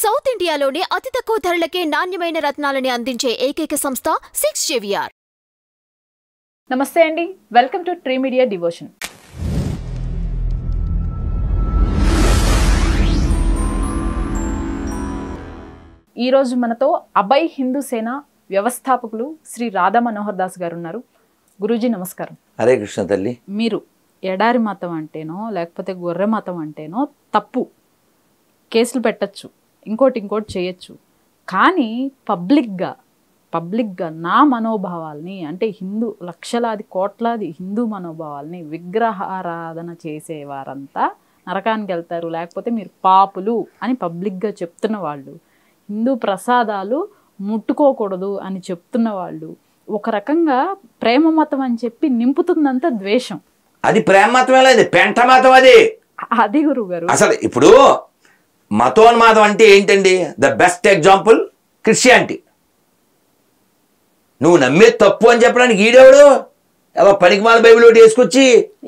South ఇండియాలోనే అతి తక్కువ ధరలకే నాణ్యమైన రత్నాలని అందించే ఏకైక సంస్థ 6JVR. నమస్తే అండి, welcome to tree media devotion. ఈరోజు మనతో అభయ్ హిందూ సేన వ్యవస్థాపకులు శ్రీ రాధా మనోహర్ దాస్ గారు ఉన్నారు. గురూజీ నమస్కారం. హరే కృష్ణ తల్లి. మీరు ఎడారి మతం అంటేనో లేకపోతే గొర్రె మతం అంటేనో తప్పు, కేసులు పెట్టచ్చు, ఇంకోటి చేయొచ్చు. కానీ పబ్లిక్గా నా మనోభావాల్ని, అంటే లక్షలాది కోట్లాది హిందూ మనోభావాల్ని విగ్రహారాధన చేసేవారంతా నరకానికి వెళ్తారు, లేకపోతే మీరు పాపులు అని పబ్లిక్గా చెప్తున్న వాళ్ళు, హిందూ ప్రసాదాలు ముట్టుకోకూడదు అని చెప్తున్న వాళ్ళు, ఒక రకంగా ప్రేమ మతం అని చెప్పి నింపుతుందంతా ద్వేషం. అది ప్రేమ మతమే లేదు, పెంట మతం. అది గురువు గారు. అసలు ఇప్పుడు మతోన్మాదం అంటే ఏంటండి? The best example Christianity. నువ్వు నమ్మే తప్పు అని చెప్పడానికి ఈడేవాడు ఎలా పనికిమాల బైబిల్ ఒకటి వేసుకొచ్చి,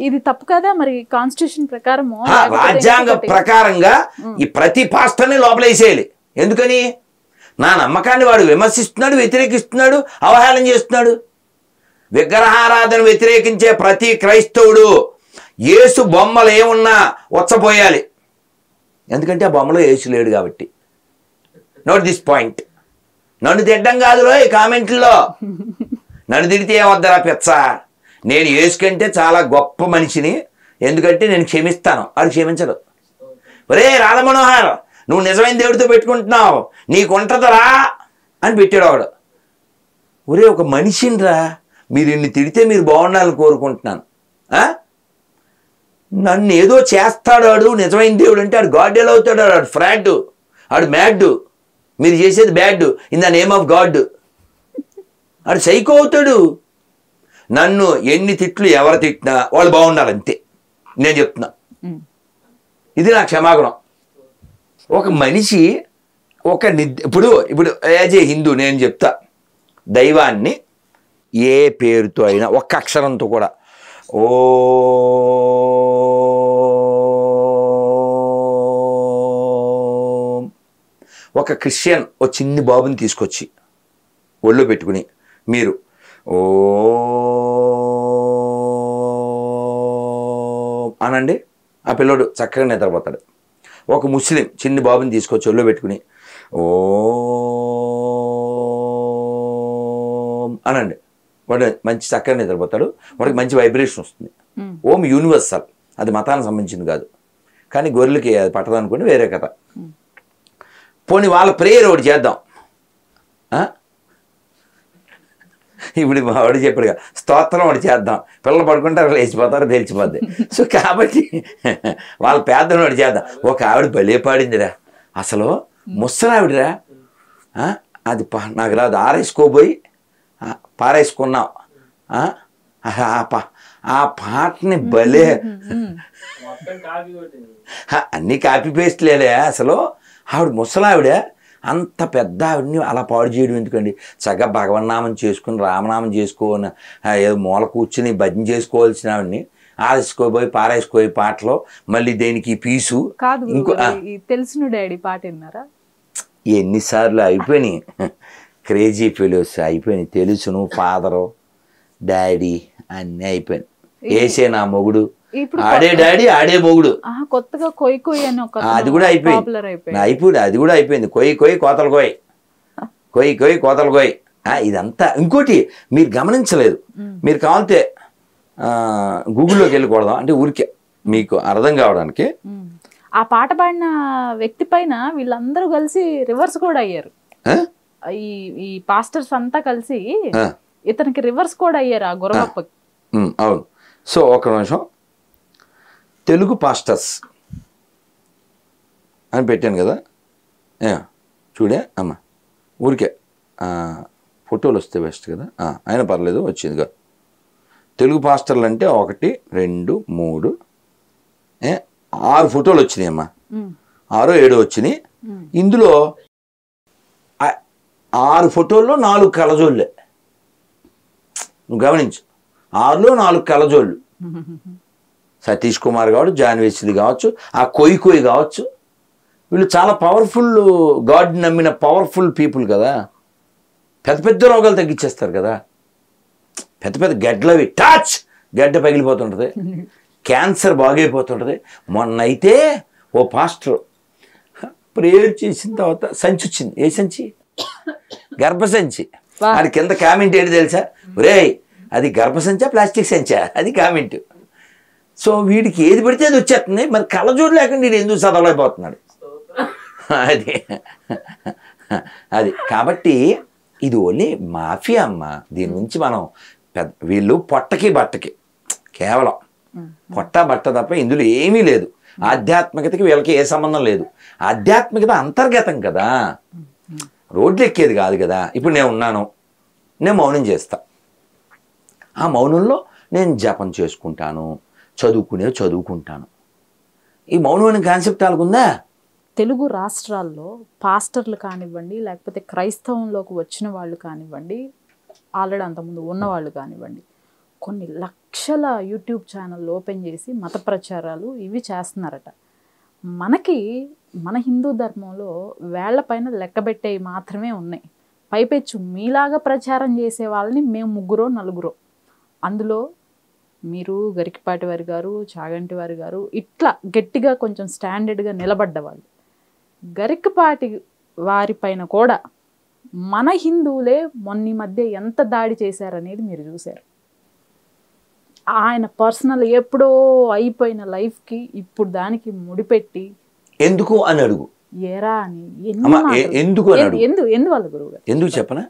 ఇది తప్పు కదా మరి కాన్స్టిట్యూషన్ ప్రకారం, రాజ్యాంగ ప్రకారంగా ఈ ప్రతి పాస్టర్ని లోపల వేసేయాలి. ఎందుకని? నా నమ్మకాన్ని వాడు విమర్శిస్తున్నాడు, వ్యతిరేకిస్తున్నాడు, అవహేళన చేస్తున్నాడు. విగ్రహారాధన వ్యతిరేకించే ప్రతి క్రైస్తవుడు యేసు బొమ్మలు ఏమున్నా వచ్చపోయాలి. ఎందుకంటే ఆ బొమ్మలో యేసు లేడు కాబట్టి. Note this point. నన్ను తిట్టడం కాదులో ఈ కామెంట్లో. నన్ను తిడితే ఏమొద్దరా పెచ్చ. నేను యేసు కంటే చాలా గొప్ప మనిషిని, ఎందుకంటే నేను క్షమిస్తాను, అది క్షమించడు. ఒరే రాధా మనోహర్, నువ్వు నిజమైన దేవుడితో పెట్టుకుంటున్నావు, నీకుంటదరా అని పెట్టాడు వాడు. ఒరే ఒక మనిషినిరా, మీరు ఇన్ని తిడితే మీరు బాగుండాలని కోరుకుంటున్నాను. నన్ను ఏదో చేస్తాడు ఆడు, నిజమైన దేవుడు అంటే ఆడు గాడ్ ఎలా అవుతాడు? ఆడు ఫ్రాడ్, ఆడు మ్యాడ్. మీరు చేసేది bad in the name of God. ఆడు సైకో అవుతాడు. నన్ను ఎన్ని తిట్లు ఎవరు తిట్టినా వాళ్ళు బాగుండాలంతే నేను చెప్తున్నా. ఇది నా క్షమాగుణం. ఒక మనిషి ఇప్పుడు యాజ్ ఏ హిందూ నేను చెప్తా, దైవాన్ని ఏ పేరుతో అయినా ఒక్క అక్షరంతో కూడా ఒక క్రిస్టియన్ ఓ చిన్ని బాబుని తీసుకొచ్చి ఒళ్ళో పెట్టుకుని మీరు అనండి, ఆ పిల్లోడు చక్కగా నిద్రపోతాడు. ఒక ముస్లిం చిన్ని బాబుని తీసుకొచ్చి ఒళ్ళో పెట్టుకుని అనండి, వాడు మంచి చక్కగా నిద్రపోతాడు, వాడికి మంచి వైబ్రేషన్ వస్తుంది. ఓం యూనివర్సల్, అది మతానికి సంబంధించింది కాదు. కానీ గొర్రెలకి అది పట్టదు అనుకోండి, వేరే కథ. పోనీ వాళ్ళ ప్రేయర్ ఒకటి చేద్దాం. ఇప్పుడు వాడు చెప్పాడుగా స్తోత్రం ఒకటి చేద్దాం, పిల్లలు పడుకుంటారు, లేచిపోతారు, తెలిసిపోద్ది. సో కాబట్టి వాళ్ళ పేదను ఒకటి చేద్దాం. ఒక ఆవిడ భలే పాడిందిరా, అసలు ముసలావిడిరా, అది నాకు రాదు, ఆరేసుకోబోయి పారేసుకున్నాం, ఆ పాటని భలే అన్నీ కాపీ పేస్ట్ లేదే. అసలు ఆవిడ ముసలావిడ, అంత పెద్ద ఆవిడని అలా పాడు చేయడం ఎందుకండి? చక్కగా భగవన్నామం చేసుకుని రామనామం చేసుకోని ఏదో మూల కూర్చుని భజన చేసుకోవాల్సిన ఆవిడని ఆరేసుకోబోయి పారేసుకోయి పాటలో మళ్ళీ దేనికి పీసు. ఇంకో తెలిసిన డాడీ పాట విన్నారా? ఎన్నిసార్లు అయిపోయినాయి, క్రేజీ ఫెలోస్ అయిపోయినాయి. తెలుసును, ఫాదరు, డాడీ అన్నీ అయిపోయినాయి. ఏసే నా మొగుడు, ఆడే డాడీ ఆడే మొగుడు, కొత్తగా కొయ్ కొయ్ అని అది కూడా అయిపోయింది. అది కూడా అయిపోయింది. కొయ్ కోతలు కొయ్ కోతలు కొయ్. ఇదంతా ఇంకోటి మీరు గమనించలేదు. మీరు కావాలంటే గూగుల్లోకి వెళ్ళకూడదాం, అంటే ఊరికే మీకు అర్థం కావడానికి. ఆ పాట పాడిన వ్యక్తి పైన వీళ్ళందరూ కలిసి రివర్స్ కూడా అయ్యారు. ఈ పాస్టర్స్ అంతా కలిసి ఇతనికి రివర్స్ కూడా అయ్యారు ఆ గొర్రెప్పకి. అవును. సో ఒక నిమిషం, తెలుగు పాస్టర్స్ అని పెట్టాను కదా, చూడే అమ్మ, ఊరికే ఫోటోలు వస్తే బెస్ట్ కదా, అయినా పర్లేదు, వచ్చింది కదా. తెలుగు పాస్టర్లు అంటే 1 2 3 6 ఫోటోలు వచ్చినాయి అమ్మా, 6 7 వచ్చినాయి. ఇందులో 6 ఫోటోల్లో 4 కలజోళ్ళే. నువ్వు గమనించు, 6లో 4 కలజోళ్ళు. సతీష్ కుమార్ కావచ్చు, జాన్వేశ్వరి కావచ్చు, ఆ కొయ్యి కావచ్చు, వీళ్ళు చాలా పవర్ఫుల్, గాడ్ నమ్మిన పవర్ఫుల్ పీపుల్ కదా, పెద్ద పెద్ద రోగాలు తగ్గించేస్తారు కదా. పెద్ద పెద్ద గడ్డలవి టచ్ గడ్డ పగిలిపోతుంటుంది, క్యాన్సర్ బాగైపోతుంటుంది. మొన్న అయితే ఓ పాస్టర్ ప్రేయర్ చేసిన తర్వాత సంచి వచ్చింది. ఏ సంచి? గర్భసంచి. అది కింద కామెంట్ ఏంటి తెలుసా? ఒరేయ్ అది గర్భసంచా ప్లాస్టిక్ సంచా, అది కామెంట్. సో వీడికి ఏది పడితే అది వచ్చేస్తుంది, మరి కళ్ళజోడు లేకుండా వీడు ఎందుకు చదవలేకపోతున్నాడు? అది కాబట్టి ఇది ఓన్లీ మాఫియా అమ్మ. దీని నుంచి మనం వీళ్ళు పొట్టకి బట్టకి, కేవలం పొట్ట బట్ట తప్ప ఇందులో ఏమీ లేదు. ఆధ్యాత్మికతకి వీళ్ళకి ఏ సంబంధం లేదు. ఆధ్యాత్మికత అంతర్గతం కదా, రోడ్లు ఎక్కేది కాదు కదా. ఇప్పుడు నేను ఉన్నాను, నేను మౌనం చేస్తా, ఆ మౌనంలో నేను జపం చేసుకుంటాను, చదువుకుంటాను. ఈ మౌనం అనే కాన్సెప్ట్ వాళ్ళకుందా? తెలుగు రాష్ట్రాల్లో పాస్టర్లు కానివ్వండి, లేకపోతే క్రైస్తవంలోకి వచ్చిన వాళ్ళు కానివ్వండి, ఆల్రెడీ అంతకుముందు ఉన్నవాళ్ళు కానివ్వండి, కొన్ని లక్షల యూట్యూబ్ ఛానల్ ఓపెన్ చేసి మత ప్రచారాలు ఇవి చేస్తున్నారట. మన హిందూ ధర్మంలో వేళ్లపైన లెక్కబెట్టేవి మాత్రమే ఉన్నాయి. పైపెచ్చు మీలాగా ప్రచారం చేసే వాళ్ళని మేము 3-4, అందులో మీరు గరికపాటి వారి గారు, చాగంటి వారి గారు, ఇట్లా గట్టిగా కొంచెం స్టాండర్డ్గా నిలబడ్డవాళ్ళు. గరికపాటి వారిపైన కూడా మన హిందువులే మొన్న మధ్య ఎంత దాడి చేశారనేది మీరు చూశారు. ఆయన పర్సనల్ ఎప్పుడో అయిపోయిన లైఫ్కి ఇప్పుడు దానికి ముడిపెట్టి ఎందుకు అని అడుగు. ఏరా అని ఎందుకు ఎందువల్ల గురువు గారు? ఎందుకు చెప్పనా?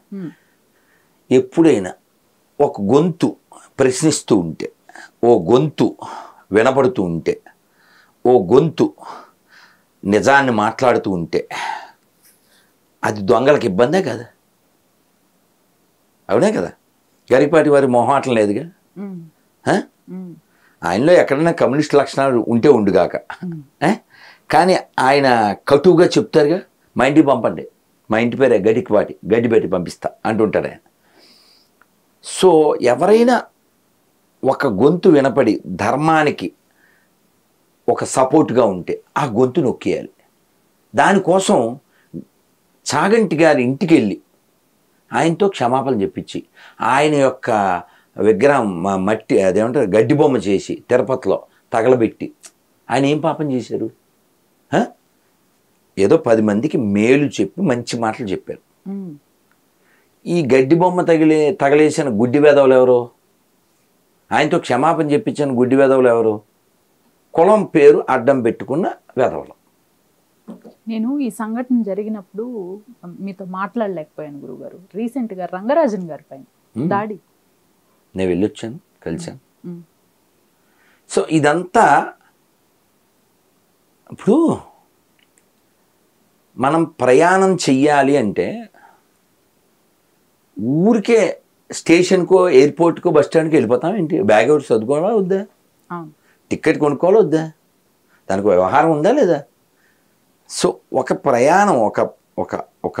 ఎప్పుడైనా ఒక గొంతు ప్రశ్నిస్తూ ఉంటే, ఓ గొంతు వినపడుతూ ఉంటే, ఓ గొంతు నిజాన్ని మాట్లాడుతూ ఉంటే అది దొంగలకు ఇబ్బందే కదా, అవునే కదా. గరికపాటి వారి మొహాటం లేదుగా. ఆయనలో ఎక్కడైనా కమ్యూనిస్ట్ లక్షణాలు ఉంటే ఉండుగాక, కానీ ఆయన కటువుగా చెప్తారుగా, మా ఇంటికి పంపండి, మా ఇంటి పేరే గడికిపాటి, గడ్డి పెట్టి పంపిస్తా అంటుంటాడు ఆయన. సో ఎవరైనా ఒక గొంతు వినపడి ధర్మానికి ఒక సపోర్ట్గా ఉంటే ఆ గొంతు నొక్కేయాలి. దానికోసం చాగంటి గారి ఇంటికి వెళ్ళి ఆయనతో క్షమాపణ చెప్పించి ఆయన యొక్క విగ్రహం మట్టి అదేమంటారు గడ్డి బొమ్మ చేసి తిరుపతిలో తగలబెట్టి, ఆయన ఏం పాపం చేశారు? ఏదో 10 మందికి మేలు చెప్పి మంచి మాటలు చెప్పారు. ఈ గడ్డి బొమ్మ తగలేసిన గుడ్డి వేదవులు ఎవరు? ఆయనతో క్షమాపణ చెప్పించిన గుడ్డి వేదవులు ఎవరు? కులం పేరు అడ్డం పెట్టుకున్న వేదవులు. నేను ఈ సంఘటన జరిగినప్పుడు మీతో మాట్లాడలేకపోయాను గురుగారు. రీసెంట్గా రంగరాజన్ గారి పైన దాడి నేను వెళ్ళొచ్చాను, కలిశాను. సో ఇదంతా ఇప్పుడు మనం ప్రయాణం చెయ్యాలి అంటే ఊరికే స్టేషన్కో, ఎయిర్పోర్ట్కో, బస్ స్టాండ్కి వెళ్ళిపోతాం ఏంటి? బ్యాగ్ ఒకటి చదువుకోవాలా వద్దా? టికెట్ కొనుక్కోవాలా వద్దా? దానికి వ్యవహారం ఉందా లేదా? సో ఒక ప్రయాణం ఒక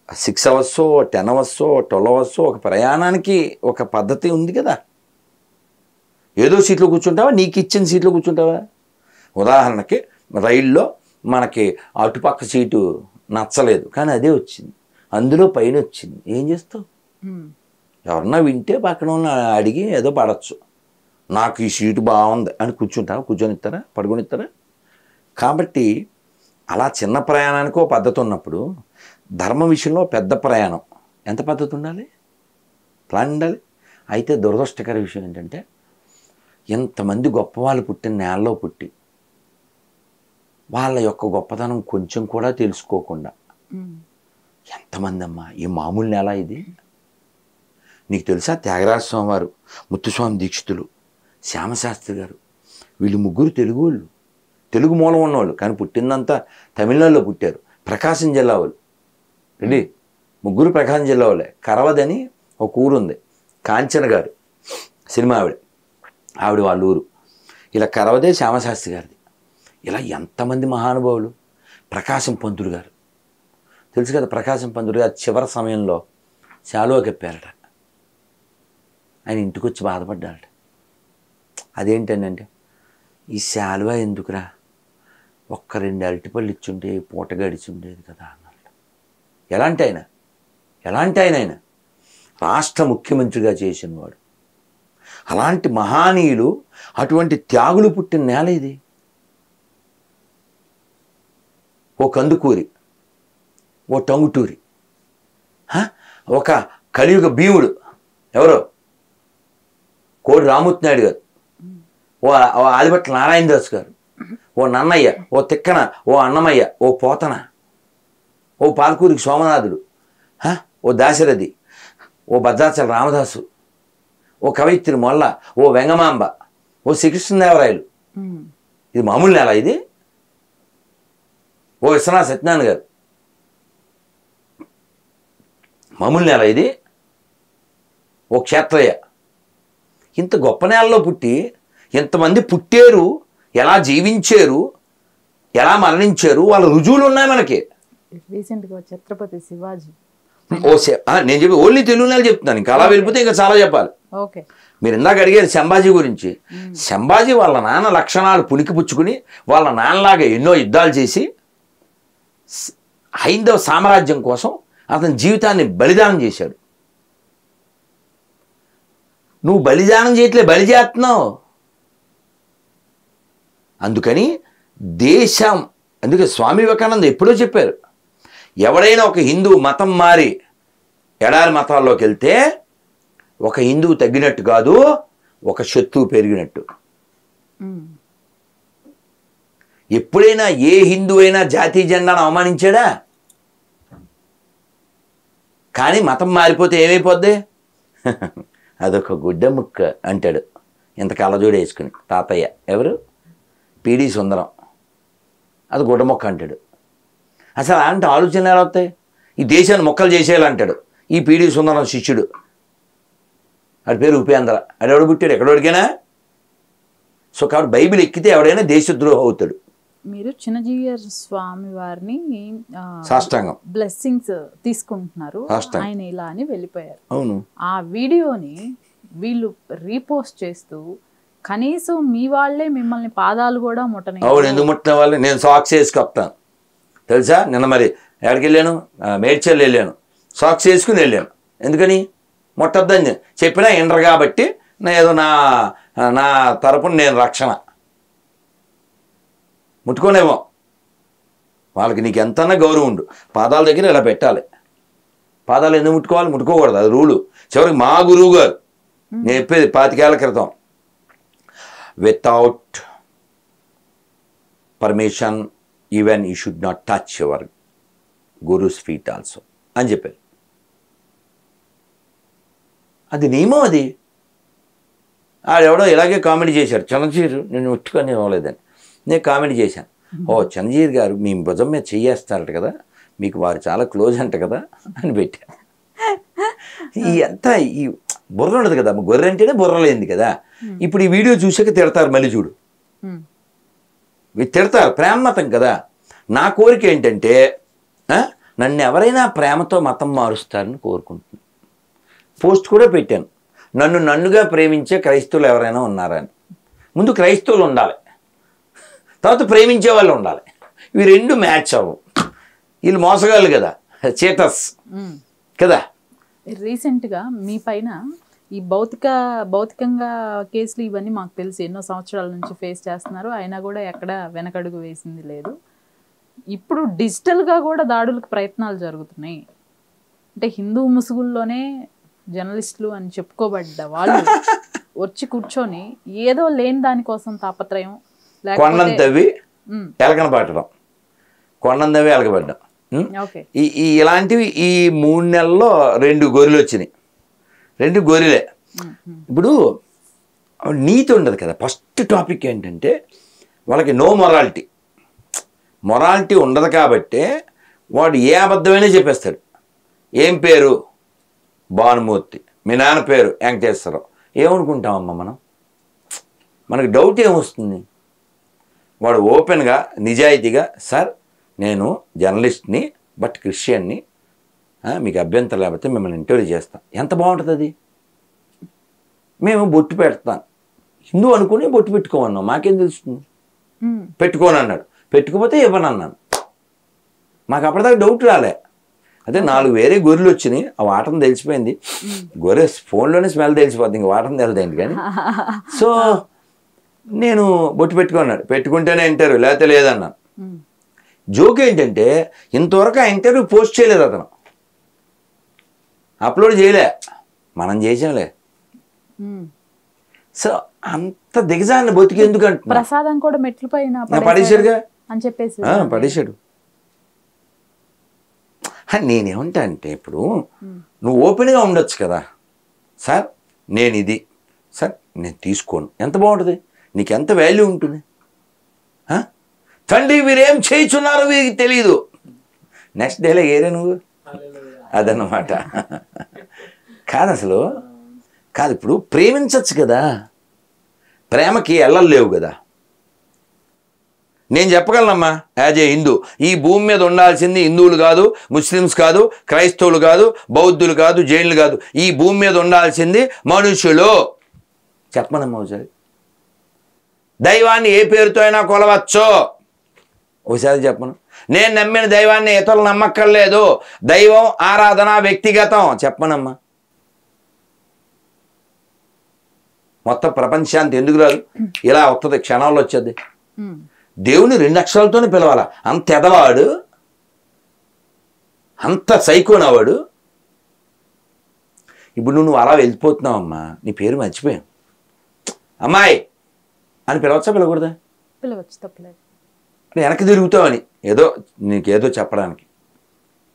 6 అవర్స్ 10 అవర్స్ 12 అవర్స్ ఒక ప్రయాణానికి ఒక పద్ధతి ఉంది కదా. ఏదో సీట్లో కూర్చుంటావా, నీకు ఇచ్చిన సీట్లో కూర్చుంటావా? ఉదాహరణకి రైల్లో మనకి అటుపక్క సీటు నచ్చలేదు, కానీ అదే వచ్చింది, అందులో పైన వచ్చింది, ఏం చేస్తావు? ఎవరన్నా వింటే పక్కన ఉన్న అడిగి ఏదో పడవచ్చు. నాకు ఈ సీటు బాగుంది అని కూర్చుంటావా? కూర్చొనిస్తారా? పడుకొనిస్తారా? కాబట్టి అలా చిన్న ప్రయాణానికి ఓ పద్ధతి ఉన్నప్పుడు ధర్మ విషయంలో పెద్ద ప్రయాణం ఎంత పద్ధతి ఉండాలి? ప్లాన్ ఉండాలి. అయితే దురదృష్టకర విషయం ఏంటంటే ఎంతమంది గొప్పవాళ్ళు పుట్టిన నేలలో పుట్టి వాళ్ళ యొక్క గొప్పతనం కొంచెం కూడా తెలుసుకోకుండా ఎంతమంది అమ్మా, ఈ మామూలు నేల ఇది? నీకు తెలుసా, త్యాగరాజ స్వామి వారు, ముత్తుస్వామి దీక్షితులు, శ్యామశాస్త్రి గారు, వీళ్ళు 3 తెలుగు వాళ్ళు, తెలుగు మూలం ఉన్నవాళ్ళు, కానీ పుట్టిందంతా తమిళనాడులో పుట్టారు. ప్రకాశం జిల్లా వాళ్ళు, రెడీ 3 ప్రకాశం జిల్లా వాళ్ళే. కరవదని ఒక ఊరు ఉంది, కాంచన గారు సినిమా ఆవిడ వాళ్ళ ఊరు. ఇలా కరవదే శ్యామశాస్త్రి గారిది. ఇలా ఎంతమంది మహానుభావులు. ప్రకాశం పంతులు గారు తెలుసు కదా, ప్రకాశం పంతులు గారు చివరి సమయంలో శాలువా కప్పారట. ఆయన ఇంటికి వచ్చి బాధపడ్డారట. అదేంటంటే, ఈ శాలువా ఎందుకురా, ఒక్క 2 అరటిపళ్ళు ఇచ్చుంటే పూట గడిచి ఉండేది కదా అన్నాడు. ఎలాంటి ఆయన రాష్ట్ర ముఖ్యమంత్రిగా చేసినవాడు. అలాంటి మహానీయులు, అటువంటి త్యాగులు పుట్టిన నేల ఇది. ఓ కందుకూరి, ఓ టంగుటూరి, ఒక కలియుగ భీముడు ఎవరో కోడి రామూర్తి నాయుడు గారు, ఓ ఆదిభట్ల నారాయణ దాస్ గారు, ఓ నన్నయ్య, ఓ తిక్కన, ఓ అన్నమయ్య, ఓ పోతన, ఓ పాల్కూరికి సోమనాథుడు, ఓ దాశరథి, ఓ భద్రాచల రామదాసు, ఓ కవయిత్రి మొల్ల, ఓ వెంగమాంబ, ఓ శ్రీకృష్ణదేవరాయలు. ఇది మామూలు నేల ఇది? ఓ విశ్వనాథ సత్యనారాయణ గారు, మామూలు నేల ఇది? ఓ క్షేత్రయ్య. ఇంత గొప్ప నేలలో పుట్టి ఎంతమంది పుట్టారు, ఎలా జీవించారు, ఎలా మరణించారు, వాళ్ళ రుజువులు ఉన్నాయి మనకి. రీసెంట్గా ఛత్రపతి శివాజీ, నేను చెప్పి ఓన్లీ తెలుగు నెల చెప్తున్నాను, ఇంకా అలా వెళ్ళిపోతే ఇంకా చాలా చెప్పాలి. ఓకే, మీరు ఇందాక అడిగారు సంభాజీ గురించి. సంభాజీ వాళ్ళ నాన్న లక్షణాలు పుణికిపుచ్చుకుని వాళ్ళ నాన్నలాగా ఎన్నో యుద్ధాలు చేసి హైందవ సామ్రాజ్యం కోసం అతని జీవితాన్ని బలిదానం చేశాడు. నువ్వు బలిదానం చేయట్లే, బలి చేస్తున్నావు. అందుకని దేశం, అందుకే స్వామి వివేకానంద ఎప్పుడో చెప్పారు, ఎవడైనా ఒక హిందువు మతం మారి ఎడారి మతాల్లోకి వెళ్తే ఒక హిందువు తగ్గినట్టు కాదు, ఒక శత్రువు పెరిగినట్టు. ఎప్పుడైనా ఏ హిందువు అయినా జాతీయ జెండాను అవమానించాడా? కానీ మతం మారిపోతే ఏమైపోద్ది? అదొక గుడ్డ ముక్క అంటాడు ఇంత కళ్ళజోడు వేసుకుని తాతయ్య. ఎవరు? పిడి సుందరం. అది గుడ్డ మొక్క అంటాడు. అసలు అలాంటి ఆలోచనలు ఎలా వస్తాయి? ఈ దేశాన్ని మొక్కలు చేసేయాలంటాడు ఈ పిడి సుందరం శిష్యుడు. ఆడి పేరు ఉపేంద్ర. ఆడెవడు పుట్టాడు? ఎక్కడోడికైనా. సో కాబట్టి బైబిల్ ఎక్కితే ఎవడైనా దేశద్రోహం అవుతాడు. మీరు చిన్నజీయర్ స్వామి వారిని సాష్టాంగం బ్లెస్సింగ్స్ తీసుకుంటున్నారు, ఆయన ఇలా అని వెళ్ళిపోయారు. అవును. ఆ వీడియోని వీళ్ళు రీపోస్ట్ చేస్తూ కనీసం మీ వాళ్ళే మిమ్మల్ని పాదాలు కూడా ముట్టని. అవును, ఎందుకు ముట్టిన వాళ్ళు? నేను సాక్స్ వేసి కప్తాను తెలుసా. నిన్న మరి ఎక్కడికి వెళ్ళాను? మేడ్చల్ వెళ్ళాను, సాక్స్ వేసుకుని వెళ్ళాను. ఎందుకని? ముట్టద్దని చెప్పినా ఎండరు కాబట్టి ఏదో నా తరపున నేను రక్షణ. ముట్టుకోనేమో వాళ్ళకి, నీకు ఎంతన్నా గౌరవం ఉండు, పాదాల దగ్గర ఇలా పెట్టాలి. పాదాలు ఎందుకు ముట్టుకోవాలి? ముట్టుకోకూడదు, అది రూలు. చివరికి మా గురువు గారు నేను చెప్పేది 25 ఏళ్ల క్రితం, without permission even you should not touch your gurus feet also అని చెప్పారు. అది నియమం. అది ఆడెవడో ఇలాగే కామెడీ చేశారు, చిన్నజీరు నేను ముట్టుకొని ఇవ్వలేదని. నేను కామెడీ చేశాను, ఓ చిన్నజీర్ గారు మీ భుజం మీద చెయ్యేస్తారట కదా, మీకు వారు చాలా క్లోజ్ అంట కదా అని పెట్టాను. ఈ అంతా ఈ బుర్ర ఉండదు కదా, గొర్రె అంటేనే బుర్ర లేనిది కదా. ఇప్పుడు ఈ వీడియో చూసాక తిడతారు, మళ్ళీ చూడు తిడతారు, ప్రేమమతం కదా. నా కోరిక ఏంటంటే నన్ను ఎవరైనా ప్రేమతో మతం మారుస్తారని కోరుకుంటున్నాను. పోస్ట్ కూడా పెట్టాను, నన్నుగా ప్రేమించే క్రైస్తవులు ఎవరైనా ఉన్నారా అని. ముందు క్రైస్తవులు ఉండాలి, తర్వాత ప్రేమించే వాళ్ళు ఉండాలి. ఇవి రెండు మ్యాచ్ అవ్వవు. వీళ్ళు మోసగాళ్ళు కదా, చేటర్స్ కదా. రీసెంట్గా మీ పైన ఈ భౌతికంగా కేసులు ఇవన్నీ మాకు తెలిసి ఎన్నో సంవత్సరాల నుంచి ఫేస్ చేస్తున్నారు, అయినా కూడా ఎక్కడ వెనకడుగు వేసింది లేదు. ఇప్పుడు డిజిటల్గా కూడా దాడులకు ప్రయత్నాలు జరుగుతున్నాయి. అంటే హిందూ ముసుగుల్లోనే జర్నలిస్టులు అని చెప్పుకోబడ్డ వాళ్ళు వచ్చి కూర్చొని ఏదో లేని దానికోసం తాపత్రయం, కొండను తవ్వి ఎలకన పట్టడం, కొండను తవ్వి ఎలకబడ్డం. ఇలాంటివి ఈ 3 నెలల్లో 2 గొర్రెలు వచ్చినాయి. 2 గొర్రెలే. ఇప్పుడు నీతి ఉండదు కదా. ఫస్ట్ టాపిక్ ఏంటంటే వాళ్ళకి నో మొరాలిటీ. మొరాలిటీ ఉండదు కాబట్టే వాడు ఏ అబద్ధమైనా చెప్పేస్తాడు. ఏం పేరు? భానుమూర్తి. మీ నాన్న పేరు వెంకటేశ్వరరావు. ఏమనుకుంటామమ్మా మనం? మనకు డౌట్ ఏమొస్తుంది? వాడు ఓపెన్గా నిజాయితీగా, సార్ నేను జర్నలిస్ట్ని బట్ క్రిస్టియన్ని, మీకు అభ్యంతరం లేకపోతే మిమ్మల్ని ఇంటర్వ్యూ చేస్తాను. ఎంత బాగుంటుంది అది. మేము బొట్టు పెడతాను, హిందూ అనుకుని బొట్టు పెట్టుకోమన్నాం, మాకేం తెలుస్తుంది, పెట్టుకోను అన్నాడు. పెట్టుకుపోతే ఇవ్వను అన్నాను. మాకు అప్పటిదాకా డౌట్ రాలే. అదే 4 వేరే గొర్రెలు వచ్చినాయి, ఆ వాటం తెలిసిపోయింది. గొర్రె ఫోన్లోనే స్మెల్ తెలిసిపోద్ది, ఇంక వాటం తెలియదేంటి కానీ. సో నేను బొట్టు పెట్టుకున్నాడు, పెట్టుకుంటేనే ఇంటర్వ్యూ లేకపోతే లేదన్నాను. జోక్ ఏంటంటే ఇంతవరకు ఆ ఇంటర్వ్యూ పోస్ట్ చేయలేదు అతను, అప్లోడ్ చేయలే, మనం చేసాంలే. సో అంత దిగజాన్ని బతికి ఎందుకు అంటున్నా. ప్రసాదం కూడా మెట్లు పైన పడేసాడుగా అని చెప్పేసి పడేసాడు. నేనేమంటా అంటే ఇప్పుడు నువ్వు ఓపెన్గా ఉండొచ్చు కదా, సార్ నేను ఇది, సార్ నేను తీసుకోను, ఎంత బాగుంటుంది, నీకు ఎంత వాల్యూ ఉంటుంది. తండ్రి వీరేం చేయించున్నారో వీరికి తెలియదు, నెక్స్ట్ డేలో ఏరే నువ్వు, అదన్నమాట. కాదు అసలు కాదు, ఇప్పుడు ప్రేమించచ్చు కదా, ప్రేమకి ఎల్లలు లేవు కదా. నేను చెప్పగలనమ్మా యాజ్ ఏ హిందూ, ఈ భూమి మీద ఉండాల్సింది హిందువులు కాదు, ముస్లిమ్స్ కాదు, క్రైస్తవులు కాదు, బౌద్ధులు కాదు, జైన్లు కాదు, ఈ భూమి మీద ఉండాల్సింది మనుషులు. చెప్పనమ్మా ఒకసారి. దైవాన్ని ఏ పేరుతో అయినా కొలవచ్చు, ఒకసారి చెప్పను. నేను నమ్మిన దైవాన్ని ఇతరులు నమ్మక్కర్లేదు, దైవం ఆరాధన వ్యక్తిగతం, చెప్పనమ్మా. మొత్తం ప్రపంచాంతి ఎందుకు రాదు, ఇలా వస్తుంది, క్షణాల్లో వచ్చేది. దేవుని 2 అక్షరాలతోనే పిలవాలా, అంత ఎదవాడు, అంత సైకోనవాడు. ఇప్పుడు నువ్వు అలా వెళ్ళిపోతున్నావమ్మా, నీ పేరు మర్చిపోయావు, అమ్మాయి అని పిలవచ్చా పిలవకూడదా? పిలవచ్చు, తప్పలేదు. వెనక్కి తిరుగుతావని ఏదో నీకేదో చెప్పడానికి.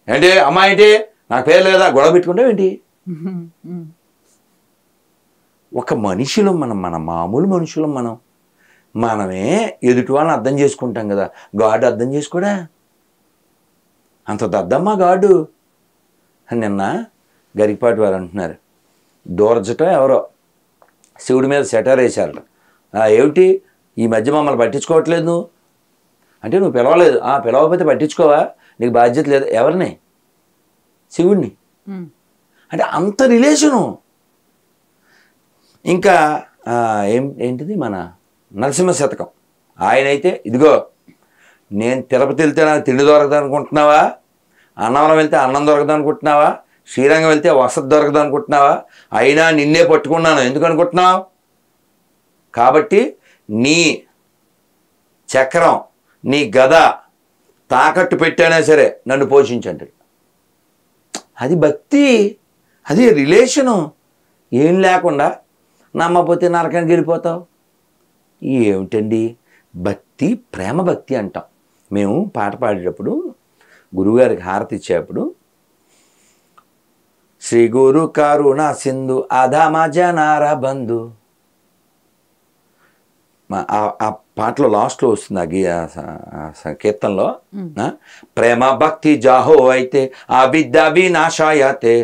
ఏంటి అమ్మాయి ఏంటి, నాకు పేరు లేదా, గొడవ పెట్టుకుంటావు ఏంటి? ఒక మనిషిలో మన మామూలు మనుషులం మనమే ఎదుటి వాళ్ళని అర్థం చేసుకుంటాం కదా, గాడు అర్థం చేసుకోడా, అంత దద్దమ్మా గాడు. నిన్న గరికపాటి వారు అంటున్నారు, దూరజటం ఎవరో శివుడి మీద సెటర్ వేశారు. ఏమిటి ఈ మధ్య మమ్మల్ని పట్టించుకోవట్లేదు నువ్వు అంటే, నువ్వు పిలవలేదు, పిలవకపోతే పట్టించుకోవా, నీకు బాధ్యత లేదు. ఎవరిని? శివుడిని. అంటే అంత రిలేషను. ఇంకా ఏంటిది మన నరసింహ శతకం, ఆయనైతే ఇదిగో నేను తిరుపతి వెళ్తే నాకు తిండి దొరకదు అనుకుంటున్నావా, అన్నవరం వెళ్తే అన్నం దొరకదు అనుకుంటున్నావా, శ్రీరంగం వెళ్తే వసతి దొరకదు అనుకుంటున్నావా, అయినా నిన్నే పట్టుకున్నాను ఎందుకు అనుకుంటున్నావు, కాబట్టి నీ చక్రం నీ గద తాకట్టు పెట్టానే సరే నన్ను పోషించండి. అది భక్తి, అది రిలేషను. ఏం లేకుండా నమ్మపోతే నరకానికి వెళ్ళిపోతావు. ఏమిటండి భక్తి, ప్రేమ భక్తి అంటాం. మేము పాట పాడేటప్పుడు గురువుగారికి హారతి ఇచ్చేటప్పుడు శ్రీ గురు కరుణ సింధు అధమ జనార బంధు, ఆ పాటలో లాస్ట్లో వస్తుంది ఆ కీర్తనలో, ప్రేమ భక్తి జాహో అయితే ఆ విద్య వినాశాయతే,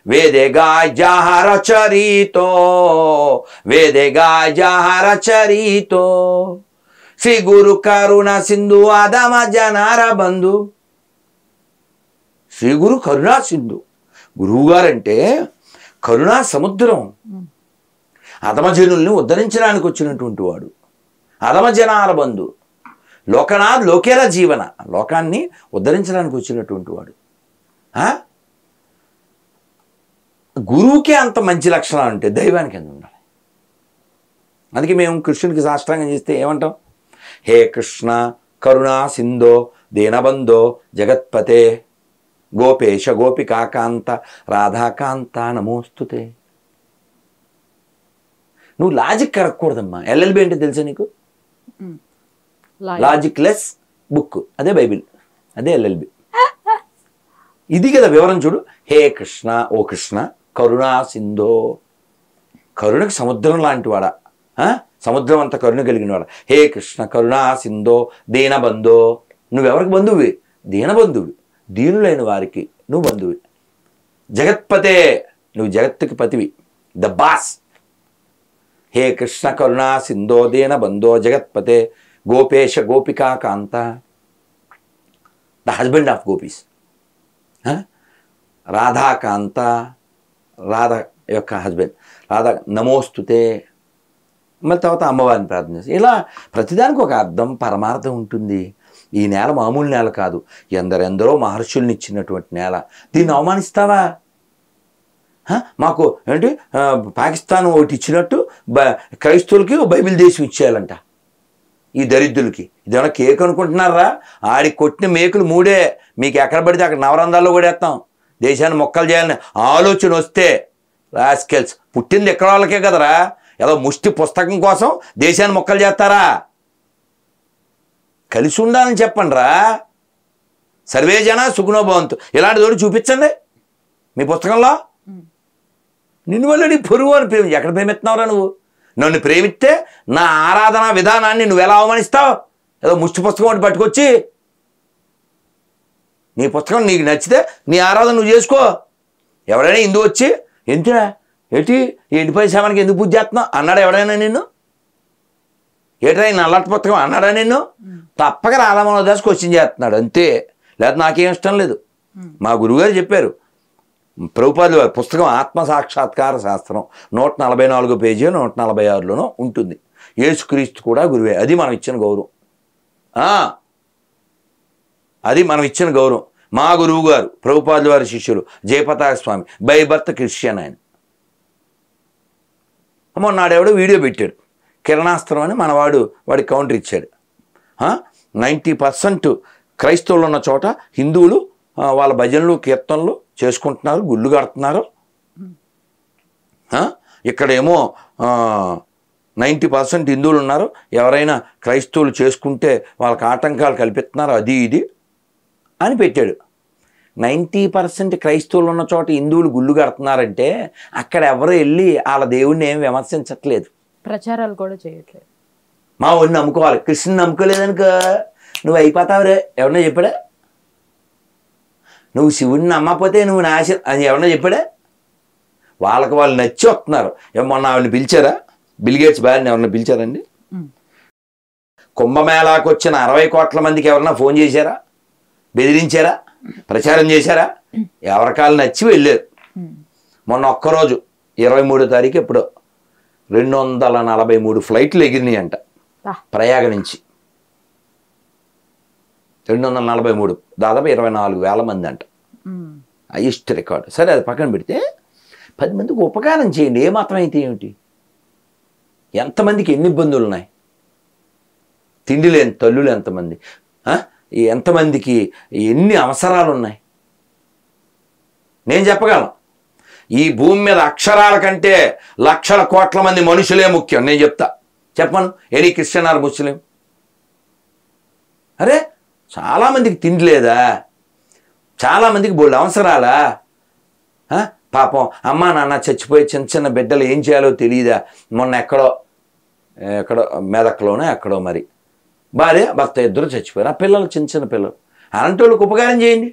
వేదే గాయ జహార చరితో, వేదే గాయ జహార చరితో, శ్రీ గురు కరుణ సింధు అధమ జనార బంధు. శ్రీ గురు కరుణా సింధు, గురువుగారంటే కరుణా సముద్రం, అధమజనుల్ని ఉద్ధరించడానికి వచ్చినటువంటి వాడు. అధమజనాల బంధు, లోకనాథ్ లోకేల జీవన, లోకాన్ని ఉద్ధరించడానికి వచ్చినటువంటి వాడు. గురువుకే అంత మంచి లక్షణాలు ఉంటే దైవానికి ఎంత ఉండాలి. అందుకే మేము కృష్ణుడికి సాష్టాంగం చేస్తే ఏమంటాం, హే కృష్ణ కరుణా సింధో దీనబంధో జగత్పతే గోపేశ గోపికాకాంత రాధాకాంత నమోస్తుతే. నువ్వు లాజిక్ కరగకూడదమ్మా. ఎల్ఎల్బి అంటే తెలుసా నీకు? లాజిక్ లెస్ బుక్, అదే బైబిల్, అదే ఎల్ఎల్బి. ఇది కదా వివరం చూడు. హే కృష్ణ, ఓ కృష్ణ కరుణా సింధో, కరుణకు సముద్రం లాంటి వాడా, సముద్రం అంత కరుణ కలిగిన వాడా. హే కృష్ణ కరుణా సింధో దీనబంధో, నువ్వెవరికి బంధువి? దీనబంధువి, దీనులైన వారికి నువ్వు బంధువి. జగత్పతే, నువ్వు జగత్తుకి పతివి, ద బాస్. హే కృష్ణ కరుణా సింధో దీనబంధో జగత్పతే గోపేశ గోపికాకాంత, ద హస్బెండ్ ఆఫ్ గోపీస్. రాధాకాంత, రాధ యొక్క హస్బెండ్, రాధా నమోస్తుతే, మళ్ళీ తర్వాత అమ్మవారిని ప్రార్థన చేస్తాం. ఇలా ప్రతిదానికి ఒక అర్థం పరమార్థం ఉంటుంది. ఈ నేల మామూలు నేల కాదు, ఎందరెందరో మహర్షుల్ని ఇచ్చినటువంటి నేల. దీన్ని అవమానిస్తావా? మాకు ఏంటి పాకిస్తాన్ ఒకటి ఇచ్చినట్టు క్రైస్తవులకి బైబిల్ దేశం ఇచ్చేయాలంట ఈ దరిద్రులకి. ఇదేమన్నా కేక్ అనుకుంటున్నారా? ఆడి కొట్టిన మేకులు 3 మీకు ఎక్కడ పడితే అక్కడ నవరంధ్రాల్లో కూడా వేస్తాం. దేశాన్ని మొక్కలు చేయాలని ఆలోచన వస్తే రాస్కెల్స్, పుట్టింది ఎక్కడ వాళ్ళకే కదరా. ఏదో ముష్టి పుస్తకం కోసం దేశాన్ని మొక్కలు చేస్తారా? కలిసి ఉండాలని చెప్పండి రా. సర్వే జన సుఖనో భవంతు ఇలాంటి తోడు చూపించండి మీ పుస్తకంలో. నిన్ను వల్ల పొరుగు అని ప్రేమి ఎక్కడ ప్రేమిస్తున్నావురా నువ్వు? నన్ను ప్రేమిస్తే నా ఆరాధన విధానాన్ని నువ్వు ఎలా అవమానిస్తావు? ఏదో ముష్టి పుస్తకం ఒకటి పట్టుకొచ్చి నీ పుస్తకం నీకు నచ్చితే నీ ఆరాధన నువ్వు చేసుకో. ఎవరైనా హిందూ వచ్చి ఎంతురా ఏంటి 85 ఎందుకు పూజ చేస్తున్నావు అన్నాడా ఎవడైనా నిన్ను? ఏటా ఈ నల్లటి పుస్తకం అన్నాడా నిన్ను? తప్పక రాధామోహనదాస్ క్వశ్చన్ చేస్తున్నాడు అంతే. లేదా నాకేం ఇష్టం లేదు. మా గురువుగారు చెప్పారు, ప్రభుపాదుల వారి పుస్తకం ఆత్మసాక్షాత్కార శాస్త్రం 144 పేజీ 146లోనూ ఉంటుంది. యేసుక్రీస్తు కూడా గురువే. అది మనం ఇచ్చిన గౌరవం. అది మనం ఇచ్చిన గౌరవం. మా గురువు గారు ప్రభుపాదుల వారి శిష్యులు జయపతాక స్వామి బై బర్త్ క్రిస్టియన్. ఆయన మొన్నాడెవడో వీడియో పెట్టాడు, కిరణాస్త్రం అని. వాడికి కౌంటర్ ఇచ్చాడు. 90% క్రైస్తవులు ఉన్న చోట హిందువులు వాళ్ళ భజనలు కీర్తనలు చేసుకుంటున్నారు, గుళ్ళు కడుతున్నారు. ఇక్కడేమో 90% హిందువులు ఉన్నారు, ఎవరైనా క్రైస్తవులు చేసుకుంటే వాళ్ళకి ఆటంకాలు కల్పిస్తున్నారు, అది ఇది అని పెట్టాడు. 90% క్రైస్తవులు ఉన్న చోట హిందువులు గుళ్ళు కడుతున్నారంటే అక్కడ ఎవరు వెళ్ళి వాళ్ళ దేవుడిని ఏమి విమర్శించట్లేదు, ప్రచారాలు కూడా చేయట్లేదు. మా వాడిని నమ్ముకోవాలి. కృష్ణుని నమ్ముకోలేదనుకో నువ్వు అయిపోతావురే. ఎవరన్నా చెప్పాడా? నువ్వు శివుడిని నమ్మకపోతే నువ్వు నాశ అని ఎవరన్నా చెప్పాడా? వాళ్ళకి వాళ్ళు నచ్చి వస్తున్నారు. మొన్న ఆవిడని పిలిచారా? బిల్గేట్స్ భార్యని ఎవరన్నా పిలిచారండి? కుంభమేళాకు వచ్చిన 60 కోట్ల మందికి ఎవరన్నా ఫోన్ చేశారా? బెదిరించారా? ప్రచారం చేశారా? ఎవరికాలు నచ్చి వెళ్ళారు. మొన్న ఒక్కరోజు 23వ తారీఖు ఎప్పుడో 243 ఫ్లైట్లు ఎగిరినాయి అంట ప్రయాగ నుంచి. 243, దాదాపు 24,000 మంది అంట, హైయెస్ట్ రికార్డు. సరే అది పక్కన పెడితే 10 మందికి ఉపకారం చేయండి. ఏ మాత్రం అయితే ఏమిటి? ఎంతమందికి ఎన్ని ఇబ్బందులు ఉన్నాయి? తిండి లేని తల్లులు ఎంతమంది, ఎంతమందికి ఎన్ని అవసరాలు ఉన్నాయి? నేను చెప్పగలను. ఈ భూమి మీద అక్షరాల కంటే లక్షల కోట్ల మంది మనుషులే ముఖ్యం. నేను చెప్తా, చెప్పను ఎనీ క్రిస్టియన్ ఆర్ ముస్లిం. అరే చాలామందికి తిండి లేదా? చాలామందికి బోల్డ్ అవసరాలా? పాపం అమ్మా నాన్న చచ్చిపోయి చిన్న చిన్న బిడ్డలు ఏం చేయాలో తెలియదా? మొన్న ఎక్కడో మెదక్లోనో ఎక్కడో మరి భార్య భర్త ఇద్దరు చచ్చిపోయారు. ఆ పిల్లలు చిన్న చిన్న పిల్లలు. అలాంటి వాళ్ళకి ఉపకారం చేయండి.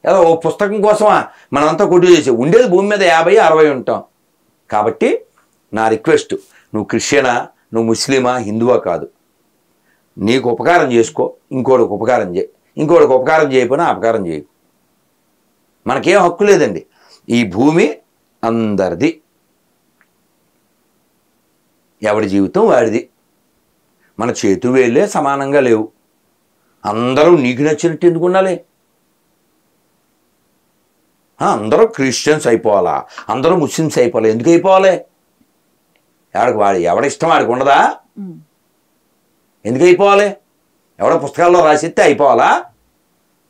ఏదో ఓ పుస్తకం కోసమా మనమంతా కొట్టు చేసి ఉండేది భూమి మీద 50-60 ఉంటాం. కాబట్టి నా రిక్వెస్ట్, నువ్వు క్రిస్టియనా, నువ్వు ముస్లిమా, హిందువా కాదు, నీకు ఉపకారం చేసుకో, ఇంకోటికి ఉపకారం చేయి. ఇంకోటికి ఉపకారం చేయకపోయినా అపకారం చేయకు. మనకేం హక్కు లేదండి. ఈ భూమి అందరిది, ఎవడి జీవితం వాడిది. మన చేతు వేళ్ళే సమానంగా లేవు. అందరూ నీకు నచ్చినట్టు ఎందుకు ఉండాలి? అందరూ క్రిస్టియన్స్ అయిపోవాలా, అందరూ ముస్లిమ్స్ అయిపోవాలి? ఎందుకు అయిపోవాలి? ఎవడిష్టం వాడికి ఉండదా? ఎందుకు అయిపోవాలి? ఎవడో పుస్తకాల్లో రాసిస్తే అయిపోవాలా?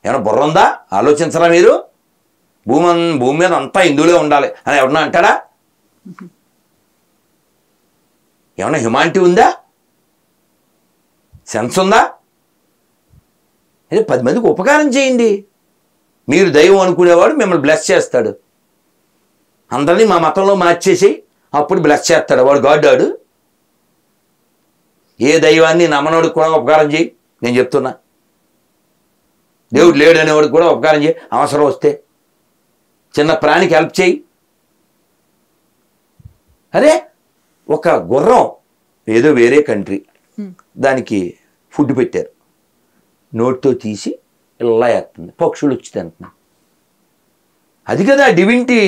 ఏమైనా బుర్ర ఉందా? ఆలోచించరా మీరు? భూమి మీద అంతా హిందువులే ఉండాలి అని ఎవరన్నా అంటాడా? ఏమన్నా హ్యుమానిటీ ఉందా? సెన్స్ ఉందా? అదే 10 మందికి ఉపకారం చేయండి. మీరు దైవం అనుకునేవాడు మిమ్మల్ని బ్లెస్ చేస్తాడు. అందరినీ మా మతంలో మార్చేసి అప్పుడు బ్లెస్ చేస్తాడు వాడు. గాడ్ వాడు. ఏ దైవాన్ని నమ్మనోడికి కూడా ఉపకారం చేయి. నేను చెప్తున్నా, దేవుడు లేడు అనేవాడికి కూడా ఉపకారం చేయి. అవసరం వస్తే చిన్న ప్రాణికి హెల్ప్ చేయి. అరే ఒక గుర్రం ఏదో వేరే కంట్రీ, దానికి ఫుడ్ పెట్టారు, నోటితో తీసి ఇలా వేస్తుంది, పక్షులు వచ్చి తింటున్నాయి. అది కదా డివినిటీ,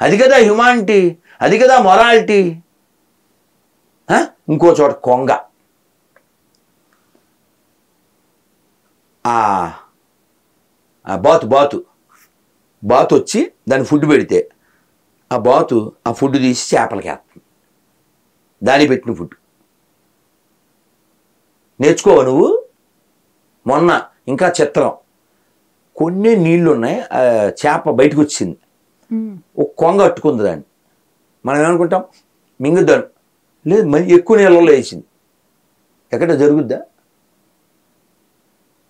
అది కదా హ్యుమానిటీ. అది కదా మొరాలిటీ. ఇంకో చోట కొంగ, బాతు వచ్చి దాన్ని ఫుడ్ పెడితే ఆ బాతు ఆ ఫుడ్ తీసి చేపలకి వేస్తుంది, దాని పెట్టిన ఫుడ్. నేర్చుకోవా నువ్వు? మొన్న ఇంకా చిత్రం, కొన్ని నీళ్లు ఉన్నాయి, చేప బయటకు వచ్చింది, ఒక కొంగ అట్టుకుంది దాన్ని. మనం ఏమనుకుంటాం మింగుద్దాను, లేదు మరి ఎక్కువ నీళ్ళలో వేసింది. ఎక్కడ జరుగుద్దా?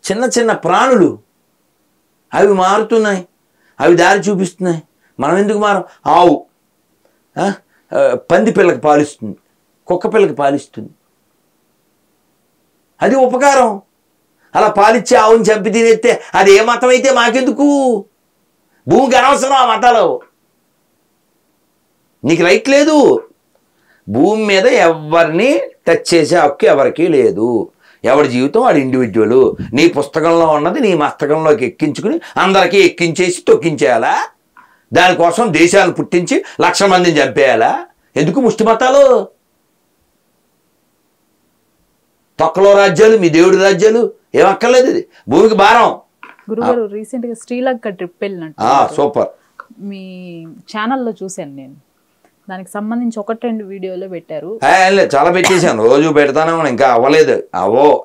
చిన్న చిన్న ప్రాణులు అవి మారుతున్నాయి, అవి దారి చూపిస్తున్నాయి. మనం ఎందుకు మారం? ఆవు పంది పిల్లకి పాలిస్తుంది, కుక్క పిల్లకి పాలిస్తుంది, అది ఉపకారం. అలా పాలిచ్చే ఆవుని చంపి తినేస్తే అది ఏ మతం అయితే మాకెందుకు? భూమికి అనవసరం ఆ మతాలు. నీకు రైట్ లేదు. భూమి మీద ఎవరిని టచ్ చేసే హక్కు ఎవరికీ లేదు. ఎవరి జీవితం వాడి ఇండివిజువల్. నీ పుస్తకంలో ఉన్నది నీ మస్తకంలోకి ఎక్కించుకుని అందరికీ ఎక్కించేసి తొక్కించేయాలా? దానికోసం దేశాలను పుట్టించి 1,00,000 మందిని చంపేయాలా? ఎందుకు ముష్టి మతాలు? తొక్కలో రాజ్యాలు, మీ దేవుడి రాజ్యాలు ఏమక్కర్లేదు. ఇది భూమికి భారం. గురుగారు రీసెంట్ గా శ్రీలంక ట్రిప్ వెళ్ళినట్టు సూపర్ మీ ఛానల్లో చూశాను నేను. దానికి సంబంధించి 1-2 వీడియోలో పెట్టారు. చాలా పెట్టేశాను, రోజు పెడతానే ఉన్నా. ఇంకా అవ్వలేదు,